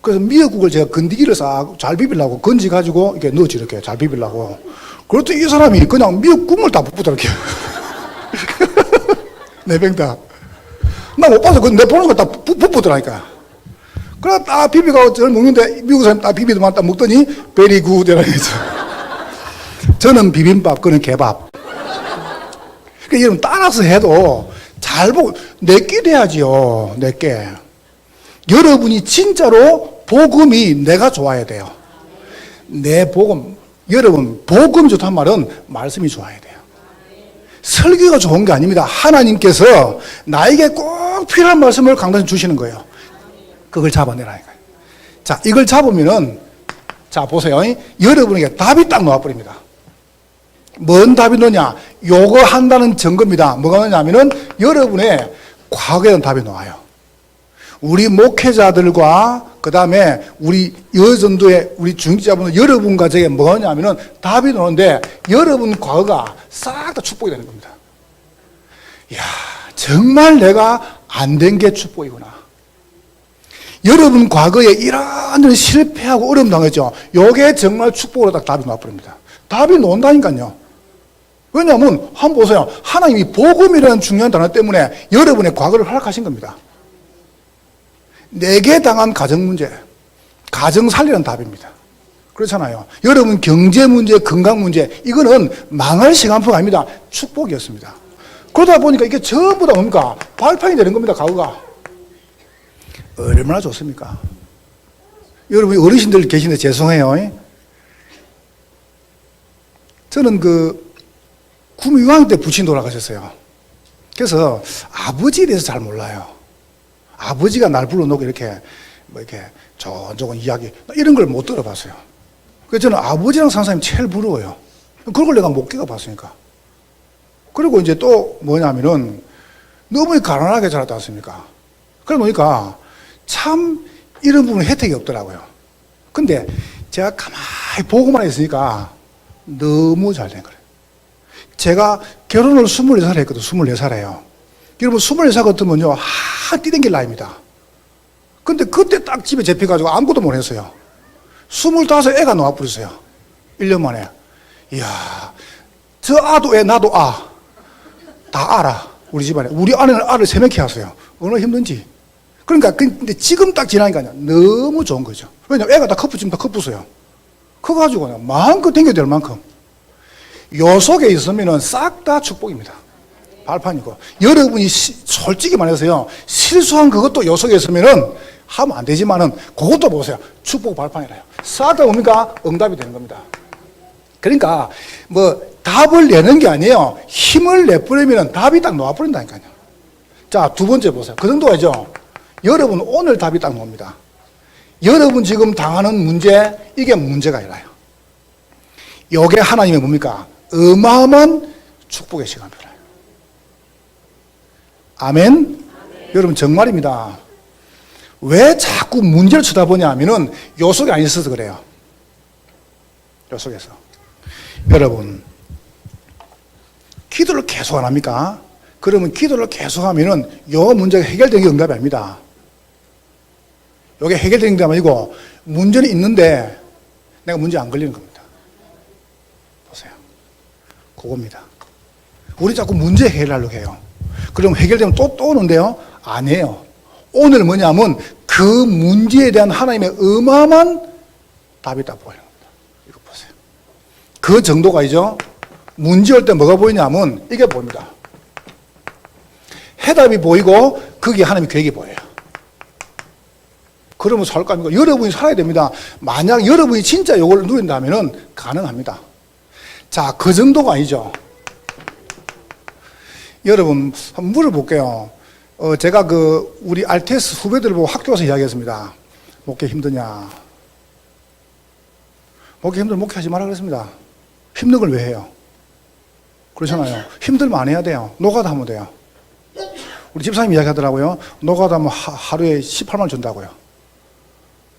그래서 미역국을 제가 건더기를 싹 잘 비비려고 건져가지고 이렇게 넣었지, 이렇게 잘 비비려고. 그랬더니 이 사람이 그냥 미역국물 다 붓더라, 이렇게. 네 명 다. 나 못 봐서 내 보는 거 다 붓더라니까. 그래, 딱 비비가 저를 먹는데 미국 사람 딱 비비도만 딱 먹더니 베리 굿 이러면서. 저는 비빔밥, 그는 개밥. 그러니까 여러분 따라서 해도 잘 보고 내게 돼야지요. 내게. 여러분이 진짜로 복음이 내가 좋아야 돼요. 내 복음. 여러분 복음이 좋다는 말은 말씀이 좋아야 돼요. 설교가 좋은 게 아닙니다. 하나님께서 나에게 꼭 필요한 말씀을 강단에 주시는 거예요. 그걸 잡아내라니까요. 자, 이걸 잡으면은, 자, 보세요. 여러분에게 답이 딱 나와버립니다. 뭔 답이 나냐? 요거 한다는 증거입니다. 뭐가 나냐면은 여러분의 과거에 대한 답이 나와요. 우리 목회자들과 그 다음에 우리 여전도의 우리 중직자분들 여러분과 제게 뭐가 나냐면은 답이 나오는데 여러분 과거가 싹 다 축복이 되는 겁니다. 이야, 정말 내가 안 된 게 축복이구나. 여러분 과거에 이런 실패하고 어려움 당했죠. 요게 정말 축복으로 딱 답이 나와버립니다. 답이 나온다니까요. 왜냐하면 한번 보세요. 하나님이 복음이라는 중요한 단어 때문에 여러분의 과거를 허락하신 겁니다. 내게 당한 가정 문제, 가정 살리는 답입니다. 그렇잖아요. 여러분 경제 문제, 건강 문제, 이거는 망할 시간표가 아닙니다. 축복이었습니다. 그러다 보니까 이게 전부 다 뭡니까? 발판이 되는 겁니다. 과거가. 얼마나 좋습니까? 여러분 어르신들 계시는데 죄송해요. 저는 그 구미 6학년 때 부친 돌아가셨어요. 그래서 아버지에 대해서 잘 몰라요. 아버지가 날 불러놓고 이렇게 뭐 이렇게 조곤조곤 이야기 이런 걸 못 들어봤어요. 그래서 저는 아버지랑 사는 사람이 제일 부러워요. 그런 걸 내가 못 겪어봤으니까. 그리고 이제 또 뭐냐면은 너무 가난하게 자랐지 않습니까? 그러다 보니까 참 이런 부분에 혜택이 없더라고요. 근데 제가 가만히 보고만 있으니까 너무 잘 된 거예요. 제가 결혼을 24살에 했거든요. 24살에요. 여러분 24살 같으면요 뛰댕길 나이입니다. 근데 그때 딱 집에 잡혀가지고 아무것도 못 했어요. 25 애가 나와버렸어요. 1년 만에. 이야, 저 아도 애 나도 아 다 알아. 우리 집안에. 우리 아내는 알을 3명 키웠어요. 얼마나 힘든지. 그러니까 근데 지금 딱 지나니까 너무 좋은 거죠. 왜냐면 애가 다 지금 다 커붙어요. 커가지고 그냥 마음껏 댕겨야 될 만큼 요 속에 있으면은 싹 다 축복입니다. 발판이고. 여러분이 솔직히 말해서요 실수한 그것도 요 속에 있으면은 하면 안 되지만은 그것도 보세요. 축복 발판이라요. 싹 다 뭡니까? 응답이 되는 겁니다. 그러니까 뭐 답을 내는 게 아니에요. 힘을 내버리면 답이 딱 나와버린다니까요. 자, 두 번째 보세요. 그 정도가죠. 여러분 오늘 답이 딱 나옵니다. 여러분 지금 당하는 문제, 이게 문제가 아니라요. 이게 하나님의 뭡니까? 어마어마한 축복의 시간표라요. 아멘? 여러분 정말입니다. 왜 자꾸 문제를 쳐다보냐 하면은 요 속에 안 있어서 그래요. 요 속에서. 여러분 기도를 계속 안 합니까? 그러면 기도를 계속 하면은 요 문제가 해결되는 게 응답이 아닙니다. 요게 해결되는 게 아니고 문제는 있는데 내가 문제 안 걸리는 겁니다. 보세요. 그겁니다. 우리 자꾸 문제 해결하려고 해요. 그럼 해결되면 또 오는데요? 아니에요. 오늘 뭐냐면 그 문제에 대한 하나님의 어마어마한 답이 딱 보이는 겁니다. 이거 보세요. 그 정도가 이죠. 문제 올 때 뭐가 보이냐면 이게 보입니다. 해답이 보이고 거기에 하나님의 계획이 보여요. 그러면 살 거 아닙니까? 여러분이 살아야 됩니다. 만약 여러분이 진짜 이걸 누린다면 가능합니다. 자, 그 정도가 아니죠. 여러분, 한번 물어볼게요. 제가 우리 RTS 후배들 보고 학교에서 이야기했습니다. 목회 힘드냐? 목회 힘들면 목회하지 마라 그랬습니다. 힘든 걸 왜 해요? 그렇잖아요. 힘들면 안 해야 돼요. 노가다 하면 돼요. 우리 집사님 이야기 하더라고요. 노가다 하면 하루에 18만 원 준다고요.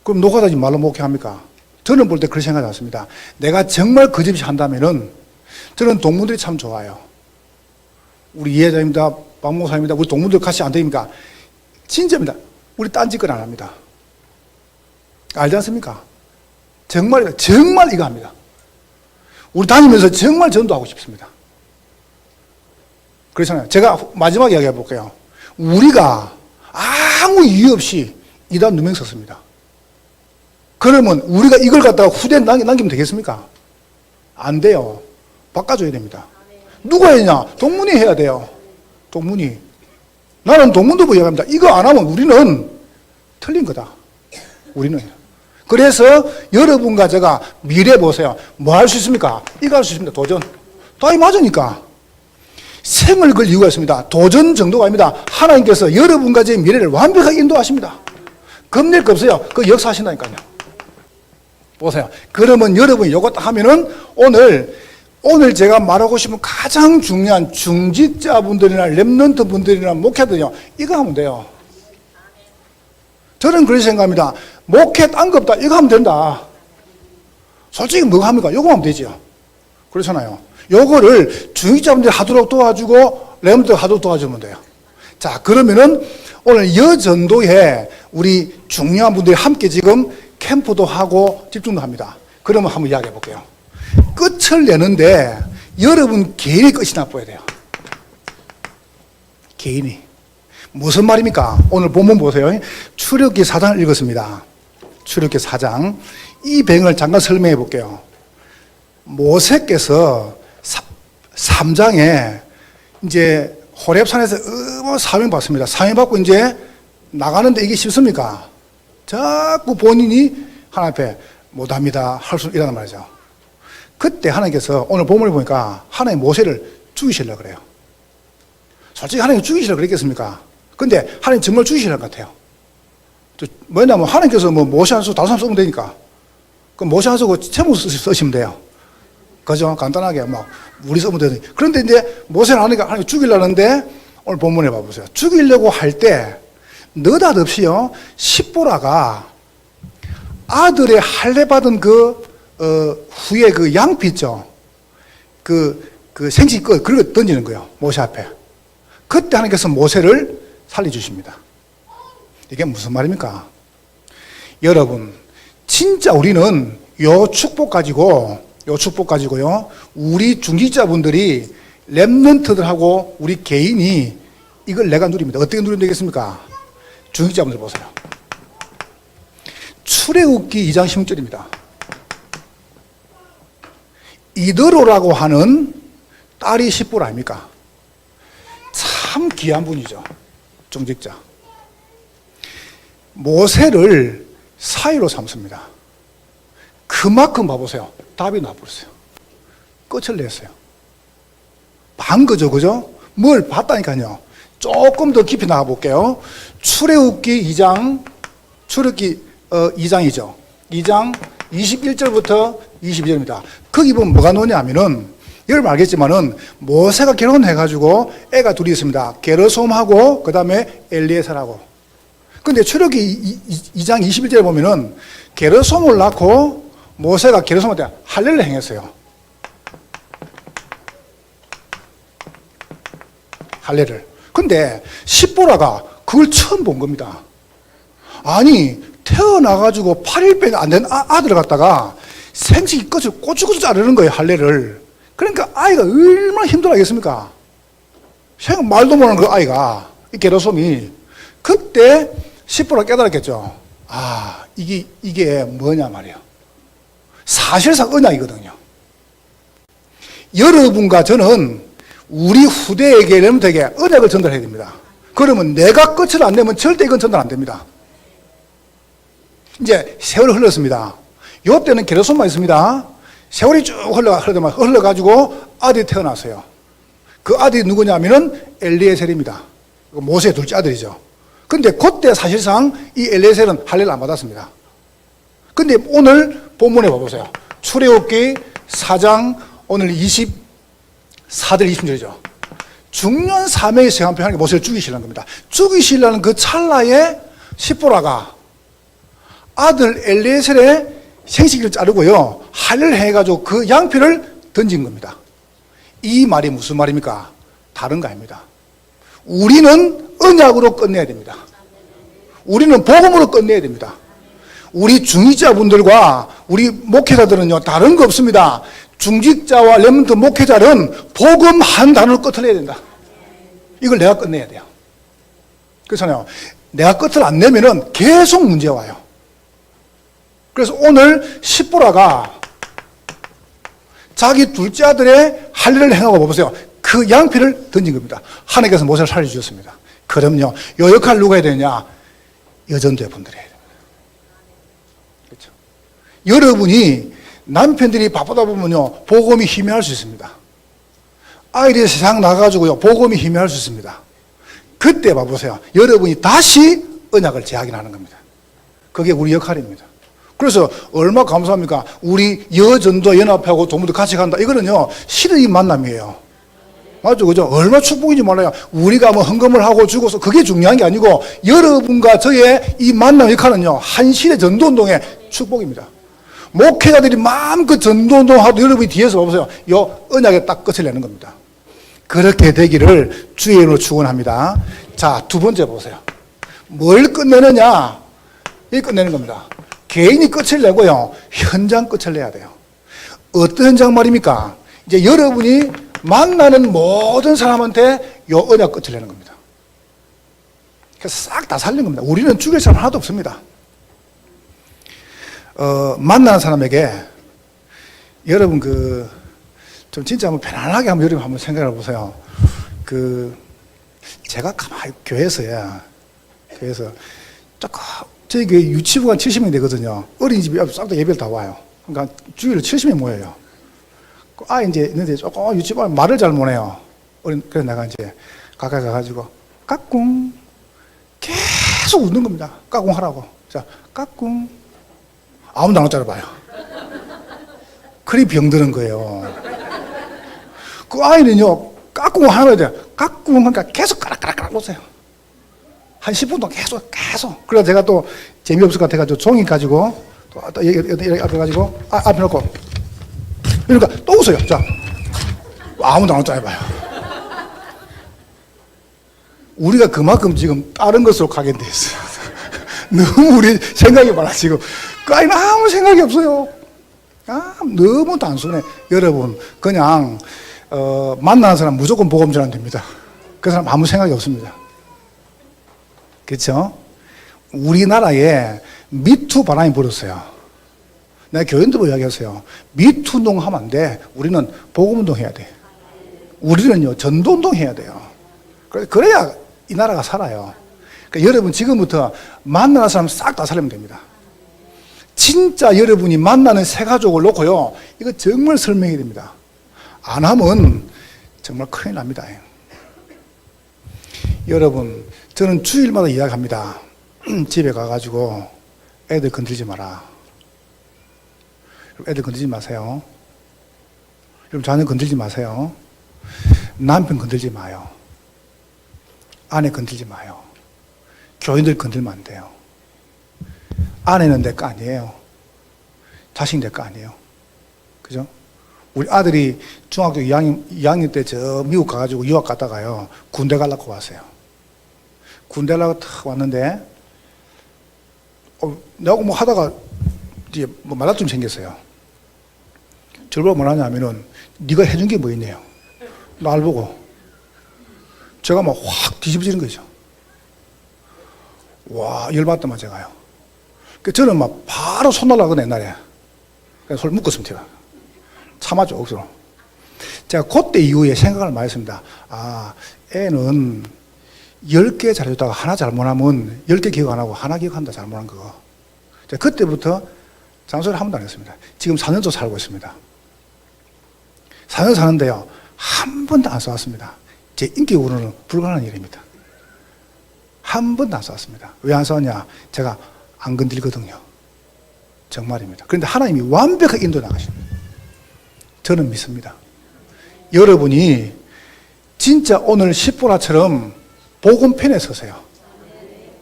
그럼 노가다 하지 말로 목회합니까? 저는 볼 때 그렇게 생각하지 않습니다. 내가 정말 거짓없이 한다면은 저는 동문들이 참 좋아요. 우리 이해자입니다. 박목사입니다. 우리 동문들 같이 안 됩니까? 진짜입니다. 우리 딴짓건 안 합니다. 알지 않습니까? 정말 이거 합니다. 우리 다니면서 정말 전도하고 싶습니다. 그렇잖아요. 제가 마지막 이야기 해볼게요. 우리가 아무 이유 없이 이단 누명 썼습니다. 그러면 우리가 이걸 갖다가 후대에 남기면 되겠습니까? 안 돼요. 바꿔줘야 됩니다. 누가 해야 되냐? 동문이 해야 돼요. 동문이. 나는 동문도 이야기합니다. 이거 안 하면 우리는 틀린 거다. 우리는. 그래서 여러분과 제가 미래 보세요. 뭐 할 수 있습니까? 이거 할 수 있습니다. 도전. 다 맞으니까. 생을 걸 이유가 있습니다. 도전 정도가 아닙니다. 하나님께서 여러분과 제 미래를 완벽하게 인도하십니다. 겁낼 거 없어요. 그 역사하신다니까요. 보세요. 그러면 여러분이 이거 딱 하면은 오늘 제가 말하고 싶은 가장 중요한 중직자분들이나 렘넌트 분들이나 목회들이요. 이거 하면 돼요. 저는 그렇게 생각합니다. 목회 딴 거 없다. 이거 하면 된다. 솔직히 뭐 합니까? 요거 하면 되죠. 그렇잖아요. 요거를 중직자분들이 하도록 도와주고 렘넌트 하도록 도와주면 돼요. 자, 그러면은 오늘 여전도에 우리 중요한 분들이 함께 지금 캠프도 하고 집중도 합니다. 그러면 한번 이야기해 볼게요. 끝을 내는데 여러분 개인의 끝이 나빠야 돼요. 개인이. 무슨 말입니까? 오늘 본문 보세요. 출애굽기 4장을 읽었습니다. 출애굽기 4장. 이 배경을 잠깐 설명해 볼게요. 모세께서 3장에 이제 호렙산에서 사명 받습니다. 사명 받고 이제 나가는데 이게 쉽습니까? 자꾸 본인이 하나님 앞에 못합니다. 할 수 있다는 말이죠. 그때 하나님께서 오늘 본문을 보니까 하나님 모세를 죽이시려고 그래요. 솔직히 하나님 죽이시려고 그랬겠습니까? 근데 하나님 정말 죽이시려고 같아요. 뭐냐면 하나님께서 뭐 모세 한 수 다섯 사람 쓰면 되니까. 그럼 모세 한 수 제목 쓰시면 돼요. 그죠? 간단하게 막 우리 쓰면 되니. 그런데 이제 모세는 하나님 죽이려는데 오늘 본문에 봐보세요. 죽이려고 할 때 느닷없이요 십보라가 아들의 할례 받은 후에 그 양피 있죠. 그 생식 끝 그런 거 던지는 거예요. 모세 앞에. 그때 하나님께서 모세를 살려주십니다. 이게 무슨 말입니까? 여러분, 진짜 우리는 요 축복 가지고요, 우리 중직자분들이 렘넌트들하고 우리 개인이 이걸 내가 누립니다. 어떻게 누리면 되겠습니까? 중직자분들 보세요. 출애굽기 2장 16절입니다. 이드로라고 하는 딸이 십보라 아닙니까? 참 귀한 분이죠. 중직자. 모세를 사위로 삼습니다. 그만큼 봐보세요. 답이 나버렸어요. 끝을 냈어요. 반 거죠, 그죠? 뭘 봤다니까요. 조금 더 깊이 나가볼게요. 출애굽기 2장, 출애굽기 2장이죠. 2장 21절부터 22절입니다. 거기 보면 뭐가 나오냐면은, 여러분 알겠지만은, 모세가 결혼해가지고 애가 둘이 있습니다. 게르솜하고, 그 다음에 엘리에셀하고. 근데 출애굽기 2장 21절에 보면은, 게르솜을 낳고, 모세가 게르솜한테 할례를 행했어요. 할례를. 근데, 십보라가 그걸 처음 본 겁니다. 아니, 태어나가지고 8일밖에 안 된 아들을 갖다가 생식이 끝을 꼬치꼬치 자르는 거예요, 할례를. 그러니까 아이가 얼마나 힘들어하겠습니까? 생각 말도 못하는 그 아이가, 이 게르솜이. 그때 십보라 깨달았겠죠. 아, 이게 뭐냐 말이에요. 사실상 언약이거든요. 여러분과 저는 우리 후대에게 렘넌트에게 언약을 전달해야 됩니다. 그러면 내가 끝을 안 내면 절대 이건 전달 안 됩니다. 이제 세월이 흘렀습니다. 요 때는 게르손만 있습니다. 세월이 쭉 흘러가지고 아들이 태어났어요. 그 아들이 누구냐면은 엘리에셀입니다. 모세의 둘째 아들이죠. 근데 그때 사실상 이 엘리에셀은 할례를 안 받았습니다. 근데 오늘 본문에 봐보세요. 출애굽기 4장 오늘 24절 20절이죠. 중년 사명이 시간표 하나님께 모세를 죽이시려는 겁니다. 죽이시려는 그 찰나에 시보라가 아들 엘리에셀의 생식기를 자르고요, 할례를 해가지고 그 양피를 던진 겁니다. 이 말이 무슨 말입니까? 다른 거 아닙니다. 우리는 언약으로 끝내야 됩니다. 우리는 복음으로 끝내야 됩니다. 우리 중직자분들과 우리 목회자들은요, 다른 거 없습니다. 중직자와 렘넌트 목회자는 복음 한 단어로 끝을 내야 된다. 이걸 내가 끝내야 돼요. 그래서요, 내가 끝을 안 내면은 계속 문제가 와요. 그래서 오늘 시보라가 자기 둘째 아들의 할례를 행하고 보세요. 그 양피를 던진 겁니다. 하나님께서 모세를 살려주셨습니다. 그럼요, 이 역할을 누가 해야 되냐? 여전도의 분들이 해야 됩니다. 그렇죠? 여러분이 남편들이 바쁘다 보면요, 복음이 희미할 수 있습니다. 아이들이 세상 나가가지고요, 복음이 희미할 수 있습니다. 그때 봐보세요. 여러분이 다시 언약을 재확인하는 겁니다. 그게 우리 역할입니다. 그래서 얼마 감사합니까? 우리 여전도 연합하고 동무도 같이 간다. 이거는요, 실의 만남이에요. 맞죠? 그죠? 얼마 축복인지 몰라요. 우리가 뭐 헌금을 하고 주고서 그게 중요한 게 아니고 여러분과 저의 이 만남 역할은요, 한실의 전도운동의 축복입니다. 목회자들이 마음껏 전도운동하도 여러분이 뒤에서 봐보세요. 요 언약에 딱 끝을 내는 겁니다. 그렇게 되기를 주의 이름으로 축원합니다. 자, 두 번째 보세요. 뭘 끝내느냐? 이 끝내는 겁니다. 개인이 끝을 내고요, 현장 끝을 내야 돼요. 어떤 현장 말입니까? 이제 여러분이 만나는 모든 사람한테 요 언약 끝을 내는 겁니다. 그래서 싹 다 살린 겁니다. 우리는 죽일 사람 하나도 없습니다. 만나는 사람에게 여러분 좀 진짜 한번 편안하게 여러분 한번 생각해 보세요. 제가 가만히 교회에서 조금 저희 교회 유치부가 70명 되거든요. 어린이집이 싹 다 예배를 다 와요. 그러니까 주일에 70명 모여요. 아, 이제 있는데 조금 유치부 말을 잘 못해요. 그래서 내가 이제 가까이 가가지고 까꿍 계속 웃는 겁니다. 까꿍 하라고. 자, 까꿍. 아무도 안 웃잖아 봐요. 그리 병드는 거예요. 그 아이는요, 까꿍을 하는 거예요. 까꿍 하니까 계속 까락까락 웃어요. 한 10분 동안 계속. 그래서 제가 또 재미없을 것 같아가지고 종이 가지고 또 여기 앞에 가지고 앞에 놓고 그러니까 또 웃어요. 자, 아무도 안 웃잖아요 봐요. 우리가 그만큼 지금 다른 것으로 가게 돼 있어요. 너무 우리 생각이 많아 지금. 그 아이는 아무 생각이 없어요. 너무 단순해. 여러분, 그냥 만나는 사람 무조건 복음 전하면 됩니다. 그 사람 아무 생각이 없습니다. 그렇죠? 우리나라에 미투 바람이 불었어요. 내가 교인들도 이야기했어요. 미투 운동 하면 안 돼. 우리는 복음 운동 해야 돼. 우리는요, 전도 운동 해야 돼요. 그래야 이 나라가 살아요. 그러니까 여러분 지금부터 만나는 사람 싹 다 살리면 됩니다. 진짜 여러분이 만나는 새 가족을 놓고요, 이거 정말 설명해야 됩니다. 안 하면 정말 큰일 납니다. 여러분, 저는 주일마다 이야기합니다. 집에 가가지고 애들 건들지 마라. 애들 건들지 마세요. 여러분, 자녀 건들지 마세요. 남편 건들지 마요. 아내 건들지 마요. 교인들 건들면 안 돼요. 아내는 내 거 아니에요. 자식 내 거 아니에요. 그죠? 우리 아들이 중학교 2학년 때 저 미국 가가지고 유학 갔다가요, 군대 가려고 왔어요. 군대 가려고 탁 왔는데, 내가 뭐 하다가 이제 뭐 말다툼 생겼어요. 저를 보고 뭐라 하냐면은, 네가 해준 게 뭐 있네요. 날 보고. 제가 막 확 뒤집어지는 거죠. 와, 열받더만 제가요. 저는 막 바로 손 날라거든요, 옛날에. 그래서 손을 묶었습니다. 참아줘, 억지로. 제가 그때 이후에 생각을 많이 했습니다. 애는 10개 잘해줬다가 하나 잘못하면 10개 기억 안 하고 하나 기억한다, 잘못한 거. 그때부터 장소를 한 번도 안 했습니다. 지금 4년째 살고 있습니다. 4년 사는데요, 한 번도 안 싸웠습니다. 제 인격으로는 불가능한 일입니다. 한 번도 안 싸웠습니다. 왜 안 싸웠냐? 제가 안 건들거든요. 정말입니다. 그런데 하나님이 완벽하게 인도 나가십니다. 저는 믿습니다. 여러분이 진짜 오늘 십보라처럼 복음편에 서세요.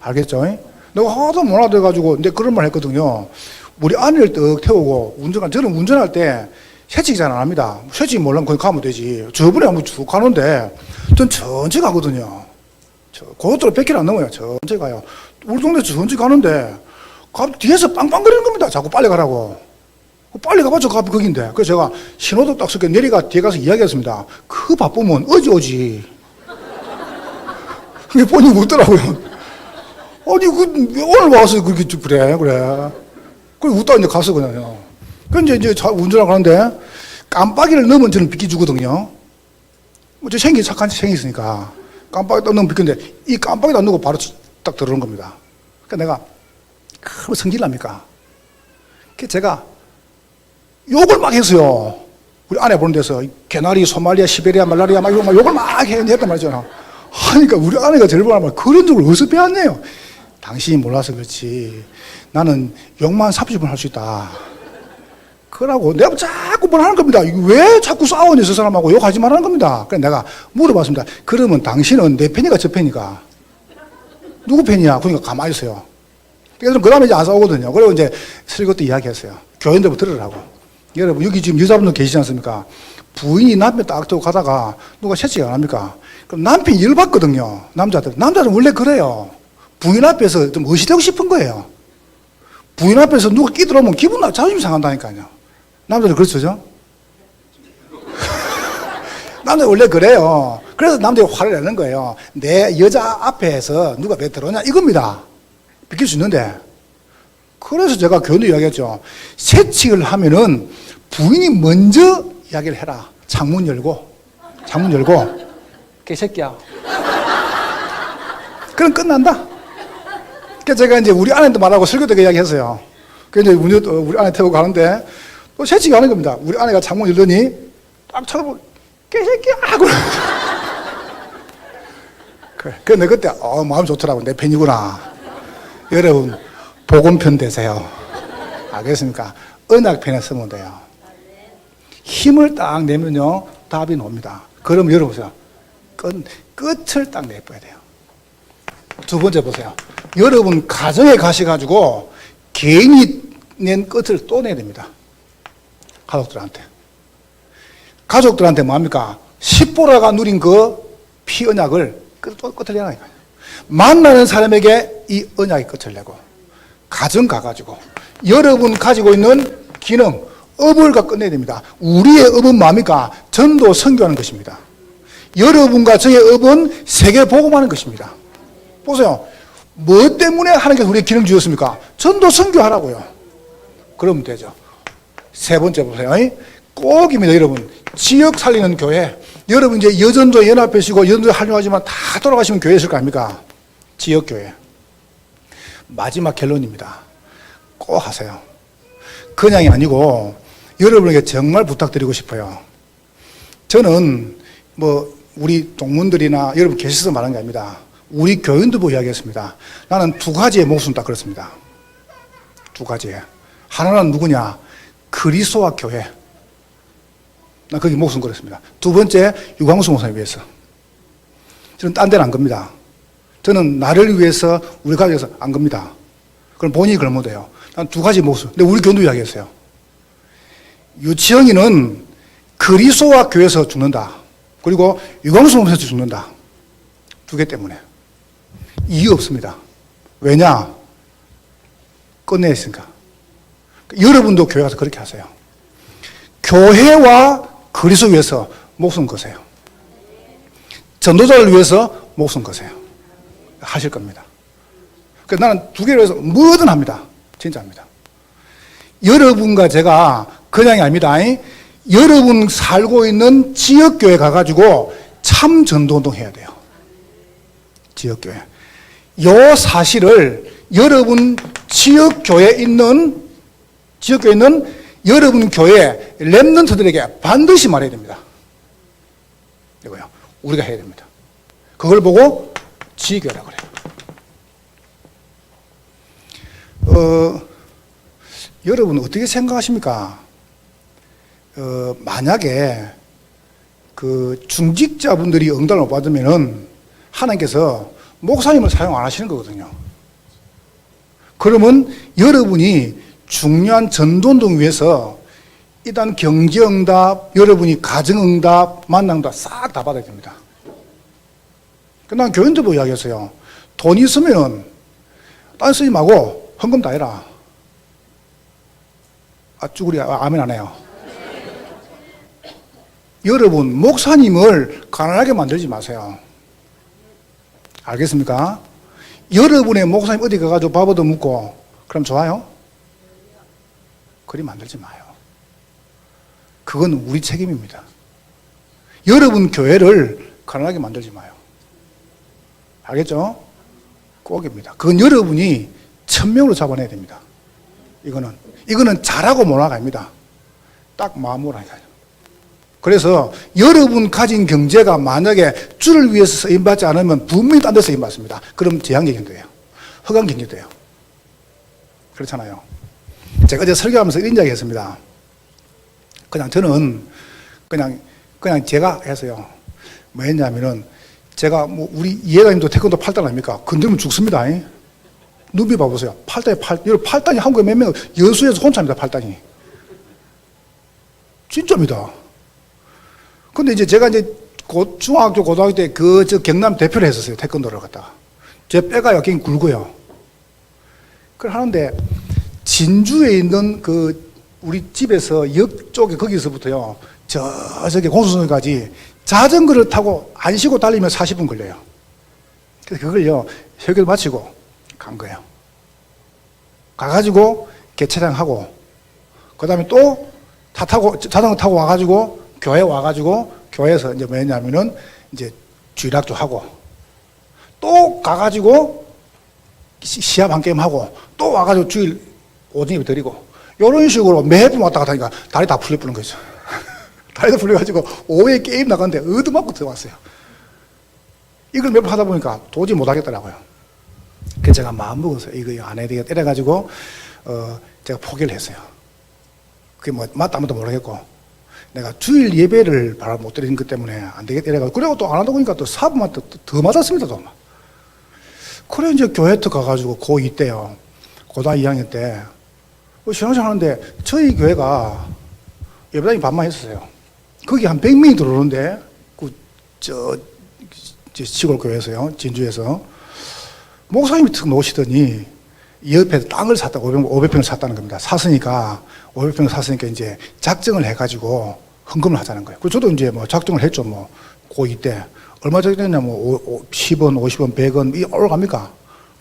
알겠죠? 내가 하도 몰라도 해가지고 근데 그런 말 했거든요. 우리 아내를 떡 태우고 저는 운전할 때 새치기 잘 안 합니다. 새치기 몰라면 거기 가면 되지. 저번에 한번 쭉 가는데 전 천천히 가거든요. 고속도로 100km 안 넘어요. 천천히 가요. 우리 동네 천천히 가는데 뒤에서 빵빵거리는 겁니다. 자꾸 빨리 가라고. 빨리 가봤죠. 거긴데. 그래서 제가 신호도 딱 쓰게 내리가 뒤에 가서 이야기했습니다. 그 바쁘면 어디 오지. 그게 본인이 웃더라고요. 아니, 오늘 와서 그렇게 그래. 그래 웃다 이제 갔어, 그냥요. 그런데 이제 운전하고 가는데 깜빡이를 넣으면 저는 비켜주거든요. 저 생기 착한 생이 있으니까. 깜빡이 딱 넣으면 비켰는데 이 깜빡이도 안 넣고 바로 딱 들어오는 겁니다. 그러니까 내가, 그럼 성질 납니까? 그래서 제가 욕을 막 했어요. 우리 아내 보는 데서 개나리, 소말리아, 시베리아, 말라리아 막 욕을 막 했단 말이죠. 하니까 우리 아내가 제일 보는 말, 그런 적을 어디서 배웠네요. 당신이 몰라서 그렇지. 나는 욕만 30분 할 수 있다. 그러고 내가 자꾸 뭘 하는 겁니다. 왜 자꾸 싸우니 저 사람하고 욕하지 말라는 겁니다. 그래서 내가 물어봤습니다. 그러면 당신은 내 편이가 저 편이가? 누구 편이야? 그러니까 가만히 있어요. 그래서 그 다음에 이제 안 싸우거든요. 그리고 이제 설교도 이야기했어요. 교인들부터 들으라고. 여러분, 여기 지금 여자분들 계시지 않습니까? 부인이 남편 딱 두고 가다가 누가 채찍 안 합니까? 그럼 남편이 열받거든요. 남자들은 원래 그래요. 부인 앞에서 좀 의시되고 싶은 거예요. 부인 앞에서 누가 끼들어오면 기분 자존심 상한다니까요. 남자들 그렇죠? 남자들 원래 그래요. 그래서 남자들이 화를 내는 거예요. 내 여자 앞에서 누가 왜 들어오냐 이겁니다. 비킬 수 있는데. 그래서 제가 교훈도 이야기했죠. 새칙을 하면은 부인이 먼저 이야기를 해라. 창문 열고. 개새끼야. 그럼 끝난다. 그래서 제가 이제 우리 아내한테 말하고 설교도 이야기했어요. 그래서 이제 우리 아내 태우고 가는데 또 새칙이 하는 겁니다. 우리 아내가 창문 열더니 딱 쳐다보고 개새끼야! 하고. 그래, 그때 마음 좋더라고. 내 팬이구나. 여러분, 복음편 되세요. 알겠습니까? 언약편에 쓰면 돼요. 힘을 딱 내면요, 답이 나옵니다. 그럼 여러분, 끝을 딱 내봐야 돼요. 두 번째 보세요. 여러분, 가정에 가셔가지고, 개인이 낸 끝을 또 내야 됩니다. 가족들한테 뭡니까? 십보라가 누린 그 피 언약을 끝을 내라니까요. 만나는 사람에게 이 언약의 끝을 내고, 가정 가가지고 여러분 가지고 있는 기능, 업을가 끝내야 됩니다. 우리의 업은 뭡니까? 전도 선교하는 것입니다. 여러분과 저의 업은 세계 복음하는 것입니다. 보세요. 뭐 때문에 하나님께서 우리의 기능 주셨습니까? 전도 선교하라고요. 그러면 되죠. 세 번째 보세요. 꼭입니다, 여러분. 지역 살리는 교회. 여러분 이제 여전도 연합회시고 여전도 활용하지만 다 돌아가시면 교회 있을 거 아닙니까? 지역교회. 마지막 결론입니다. 꼭 하세요. 그냥이 아니고 여러분에게 정말 부탁드리고 싶어요. 저는 우리 동문들이나 여러분 계셔서 말하는 게 아닙니다. 우리 교인도 보고 이야기했습니다. 나는 두 가지의 목숨 딱 그렇습니다. 두 가지에. 하나는 누구냐? 그리스도와 교회. 나 거기 목숨 걸었습니다. 두 번째, 유광수 목사님 위해서. 저는 딴 데는 안 겁니다. 저는 나를 위해서, 우리 가족을 위해서 안 겁니다. 그럼 본인이 걸면 돼요. 난 두 가지 목숨. 근데 우리 교인도 이야기했어요. 유치영이는 그리스도와 교회에서 죽는다. 그리고 유광수 목사에서 죽는다. 두 개 때문에. 이유 없습니다. 왜냐? 끝내야 있으니까. 여러분도 교회 가서 그렇게 하세요. 교회와 그리스도 위해서 목숨 거세요. 전도자를 위해서 목숨 거세요. 하실 겁니다. 그래서 나는 두 개를 위해서 뭐든 합니다. 진짜 합니다. 여러분과 제가 그냥이 아닙니다. 여러분 살고 있는 지역교회 가가지고 참 전도운동 해야 돼요. 지역교회. 요 사실을 여러분 지역교회에 있는 여러분 교회 렘넌트들에게 반드시 말해야 됩니다. 이거요. 우리가 해야 됩니다. 그걸 보고 지교라고 그래요. 여러분 어떻게 생각하십니까? 만약에 그 중직자분들이 응답을 못 받으면은 하나님께서 목사님을 사용 안 하시는 거거든요. 그러면 여러분이 중요한 전도운동 위해서 일단 경제응답, 여러분이 가정응답, 만남응답 싹 다 받아야 됩니다. 난 교인들 보고 이야기했어요. 돈 있으면 딴 쓰지 말고 헌금 다 해라. 쭈구리 아멘 안 해요. 여러분 목사님을 가난하게 만들지 마세요. 알겠습니까? 여러분의 목사님 어디 가가지고 밥 얻어 먹고 그럼 좋아요? 그리 만들지 마요. 그건 우리 책임입니다. 여러분 교회를 가난하게 만들지 마요. 알겠죠? 꼭입니다. 그건 여러분이 1000명으로 잡아내야 됩니다. 이거는 잘하고 못하고 아닙니다. 딱 마음으로 하니까요. 그래서 여러분 가진 경제가 만약에 주를 위해서 쓰임받지 않으면 분명히 딴 데 쓰임받습니다. 그럼 재앙경제돼요. 허강경제돼요. 그렇잖아요. 제가 어제 설교하면서 이런 이야기 했습니다. 저는 그냥 제가 했어요. 뭐 했냐면은 제가 우리 이해가님도 태권도 8단 아닙니까? 건드리면 죽습니다. 눈빛 봐보세요. 8단이 한국에 몇 명, 여수에서 혼자입니다. 8단이. 진짜입니다. 근데 제가 중학교, 고등학교 때 경남 대표를 했었어요. 태권도를 갖다가. 제 뼈가 여기 굵어요. 그걸 하는데, 진주에 있는 우리 집에서 역 쪽에 거기서부터요, 저기 공수선까지 자전거를 타고 안 쉬고 달리면 40분 걸려요. 그래서 그걸요, 설교를 마치고 간 거예요. 가가지고 개차장하고, 그 다음에 또 자전거 타고 와가지고 교회 와가지고 교회에서 뭐 했냐면은 주일학교 하고 또 가가지고 시합 한 게임 하고 또 와가지고 주일 오전 예배 드리고 이런 식으로 매번 왔다 갔다 하니까 다리 다 풀려버린 거죠. 다리 다 풀려가지고 오후에 게임 나갔는데 얻어맞고 들어왔어요. 이걸 몇 번 하다 보니까 도저히 못하겠더라고요. 그래서 제가 마음 먹어서 이거 안 해야 되겠다 이래가지고 제가 포기를 했어요. 그게 뭐 맞다 안 맞다 모르겠고 내가 주일 예배를 바로 못 드리는 것 때문에 안 되겠다 이래가지고 그리고 또 안 하다 보니까 또 사부한테 더 맞았습니다. 또. 그래 이제 교회 터 가가지고 고2 때요. 고등학교 2학년 때 신앙생 하는데 저희 교회가 예배당이 반만 했었어요. 거기 한 100명이 들어오는데 시골 교회에서요. 진주에서 목사님이 툭 놓으시더니 옆에 땅을 샀다고 500평을 샀다는 겁니다. 샀으니까 500평을 샀으니까 이제 작정을 해가지고 헌금을 하자는 거예요. 그래서 저도 이제 뭐 작정을 했죠. 뭐 고2 때 얼마 작정했냐 뭐 10원, 50원, 100원 이 올라갑니까?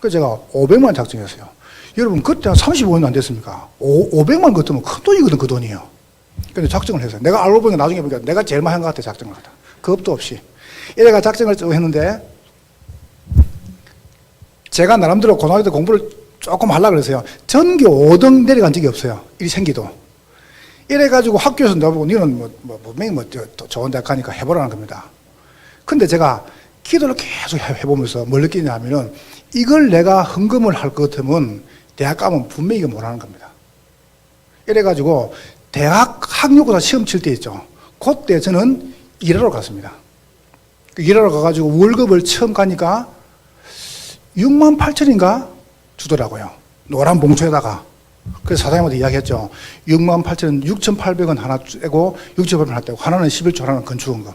그래서 제가 500만 작정했어요. 여러분 그때 한 35년 안 됐습니까? 500만 그때면 큰 돈이거든 그 돈이요. 근데 작정을 했어요. 내가 알고 보니까 나중에 보니까 내가 제일 많이 한 것 같아 작정을 하다. 겁도 없이 이래가 작정을 쭉 했는데 제가 나름대로 고등학교 때 공부를 조금 하려고 그랬어요. 전교 5등 내려간 적이 없어요. 일이 생기도. 이래가지고 학교에서 나보고 너는 분명히 좋은 대학 가니까 해보라는 겁니다. 근데 제가 기도를 계속 해보면서 뭘 느끼냐 하면은 이걸 내가 헌금을 할 것 같으면 대학 가면 분명히 이거 못하는 겁니다. 이래가지고 대학 학력고사 시험 칠 때 있죠. 그때 저는 일하러 갔습니다. 일하러 가가지고 월급을 처음 가니까 6만 8천인가 주더라고요. 노란 봉투에다가. 그래서 사장님한테 이야기했죠. 6만 8천, 6,800원 하나 떼고 6,800원 하나 떼고 하나는 11조 하나는 건축원금.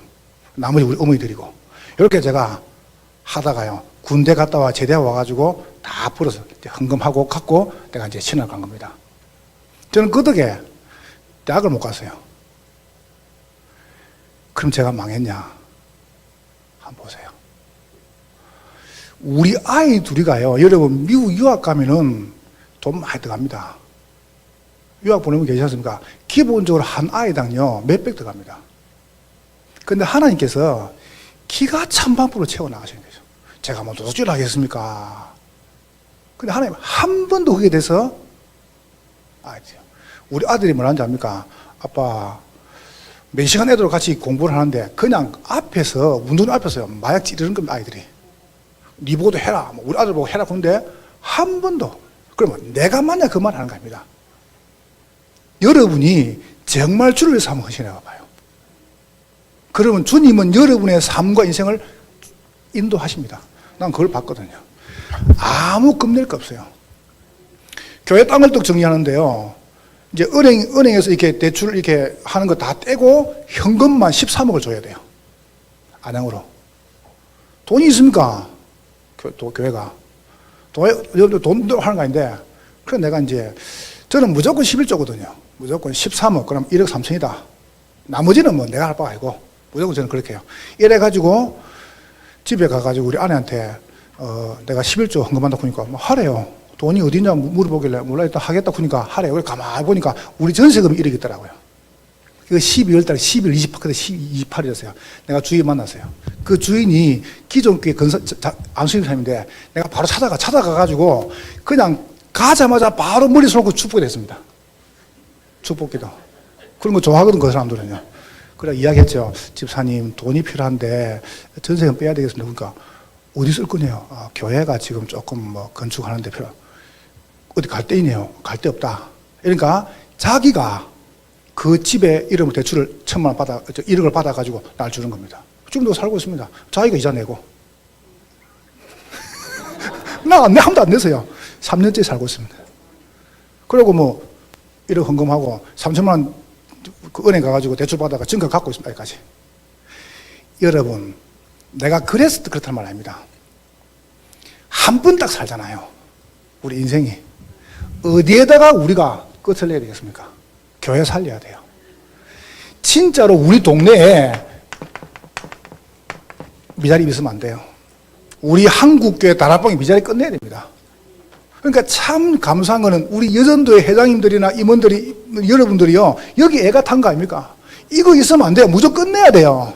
나머지 우리 어머니 드리고. 이렇게 제가 하다가요. 군대 갔다 와 제대 와가지고 다 풀어서 헌금하고 갖고 내가 이제 신학을 간 겁니다. 저는 그 덕에 대학을 못 갔어요. 그럼 제가 망했냐? 한번 보세요. 우리 아이 둘이가요, 여러분, 미국 유학 가면은 돈 많이 들어갑니다. 유학 보내면 계시지 않습니까? 기본적으로 한 아이당요, 몇백 들어갑니다. 근데 하나님께서 기가 찬방으로 채워 나가시는 거죠. 제가 뭐 도둑질 하겠습니까? 근데 하나님 한 번도 그게 돼서, 우리 아들이 뭐라는지 압니까? 아빠, 몇 시간 애들하고 같이 공부를 하는데 그냥 앞에서, 운동 앞에서 마약 찌르는 겁니다, 아이들이. 니 보고도 해라. 우리 아들 보고 해라. 그런데 한 번도. 그러면 내가 만약 그 말 하는 겁니다. 여러분이 정말 주를 위해서 한번 헌신해 봐봐요. 그러면 주님은 여러분의 삶과 인생을 인도하십니다. 난 그걸 봤거든요. 아무 겁낼 거 없어요. 교회 땅을 떡 정리하는데요. 이제 은행에서 이렇게 대출 이렇게 하는 거 다 떼고 현금만 13억을 줘야 돼요. 안양으로. 돈이 있습니까? 교회가. 여러분들 돈도 하는 거 아닌데. 그래서 내가 이제, 저는 무조건 11조거든요. 무조건 13억, 그럼 1억 3천이다. 나머지는 뭐 내가 할 바가 아니고, 무조건 저는 그렇게 해요. 이래가지고, 집에 가가지고 우리 아내한테, 내가 11조 헌금한다고 하니까, 뭐 하래요. 돈이 어디냐 물어보길래, 몰라, 일단 하겠다 하니까 하래요. 가만히 보니까 우리 전세금이 1억 있더라고요. 그 12월 달에 11월 28일이었어요. 내가 주인 만났어요. 그 주인이 기존 교회 안수임 사람인데 내가 바로 찾아가가지고 그냥 가자마자 바로 머리 쏠고 축복이 됐습니다. 축복기도. 그런 거 좋아하거든, 그 사람들은요. 그래, 이야기했죠. 집사님, 돈이 필요한데 전세금 빼야 되겠습니다. 그러니까 어디 쓸 거냐요? 교회가 지금 조금 뭐 건축하는데 어디 갈 데 있네요. 갈 데 없다. 그러니까 자기가 그 집에 이름을 대출을 1,000만 원 1억을 받아가지고 날 주는 겁니다. 지금도 살고 있습니다. 자기가 이자 내고. 내 아무도 안 내서요. 3년째 살고 있습니다. 그리고 뭐 1억 헌금하고 3천만 원 그 은행 가가지고 대출 받아가 증거 갖고 있습니다. 여기까지. 여러분, 내가 그래서 그렇단 말 아닙니다. 한 번 딱 살잖아요. 우리 인생이. 어디에다가 우리가 끝을 내야 되겠습니까? 교회 살려야 돼요. 진짜로 우리 동네에 미자리 있으면 안 돼요. 우리 한국교회 다락방에 미자리 끝내야 됩니다. 그러니까 참 감사한 거는 우리 여전도의 회장님들이나 임원들이, 여러분들이요, 여기 애가 탄 거 아닙니까? 이거 있으면 안 돼요. 무조건 끝내야 돼요.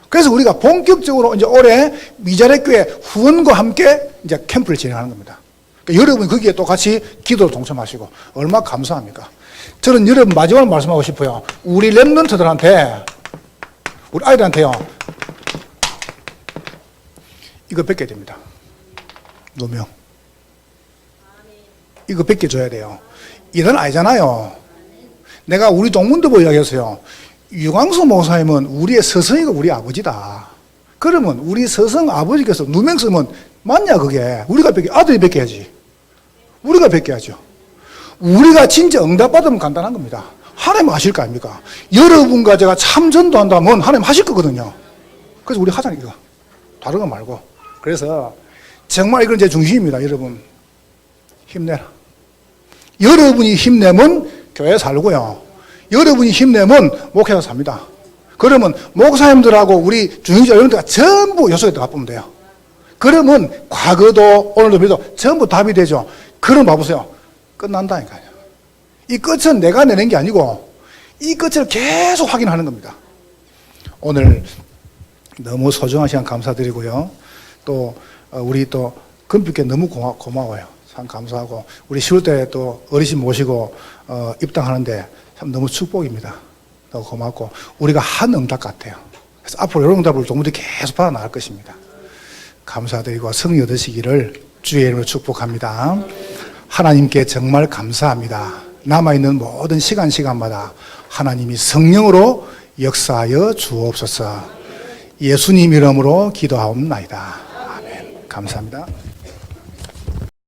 그래서 우리가 본격적으로 이제 올해 미자리교회 후원과 함께 이제 캠프를 진행하는 겁니다. 그러니까 여러분이 거기에 또 같이 기도로 동참하시고, 얼마나 감사합니까? 저는 여러분 마지막으로 말씀하고 싶어요. 우리 랩런트들한테, 우리 아이들한테요, 이거 뺏겨야 됩니다. 누명. 이거 뺏겨줘야 돼요. 이건 아니잖아요. 내가 우리 동문도보 이야기했어요. 유광수 목사님은 우리의 스승이고 우리 아버지다. 그러면 우리 스승 아버지께서 누명 쓰면 맞냐 그게? 우리가 아들이 뺏겨야지. 우리가 뺏겨야죠. 우리가 진짜 응답받으면 간단한 겁니다. 하나님 하실 거 아닙니까? 여러분과 제가 참전도 한다면 하나님 하실 거거든요. 그래서 우리 하자는 이거. 다른 거 말고. 그래서 정말 이건 제 중심입니다. 여러분 힘내라. 여러분이 힘내면 교회 살고요. 여러분이 힘내면 목회가 삽니다. 그러면 목사님들하고 우리 중직자 여러분들 전부 요소에 들어가보면 돼요. 그러면 과거도 오늘도 미래도 전부 답이 되죠. 그럼 봐보세요. 끝난다니까요. 이 끝은 내가 내는 게 아니고 이 끝을 계속 확인하는 겁니다. 오늘 너무 소중한 시간 감사드리고요. 또 우리 또 금빛께 너무 고마워요. 참 감사하고 우리 10월달에 또 어르신 모시고 입당하는데 참 너무 축복입니다. 너무 고맙고 우리가 한 응답 같아요. 그래서 앞으로 이런 응답을 동무들이 계속 받아 나갈 것입니다. 감사드리고 승리 얻으시기를 주의 이름으로 축복합니다. 하나님께 정말 감사합니다. 남아있는 모든 시간마다 하나님이 성령으로 역사하여 주옵소서. 예수님 이름으로 기도하옵나이다. 아멘. 감사합니다.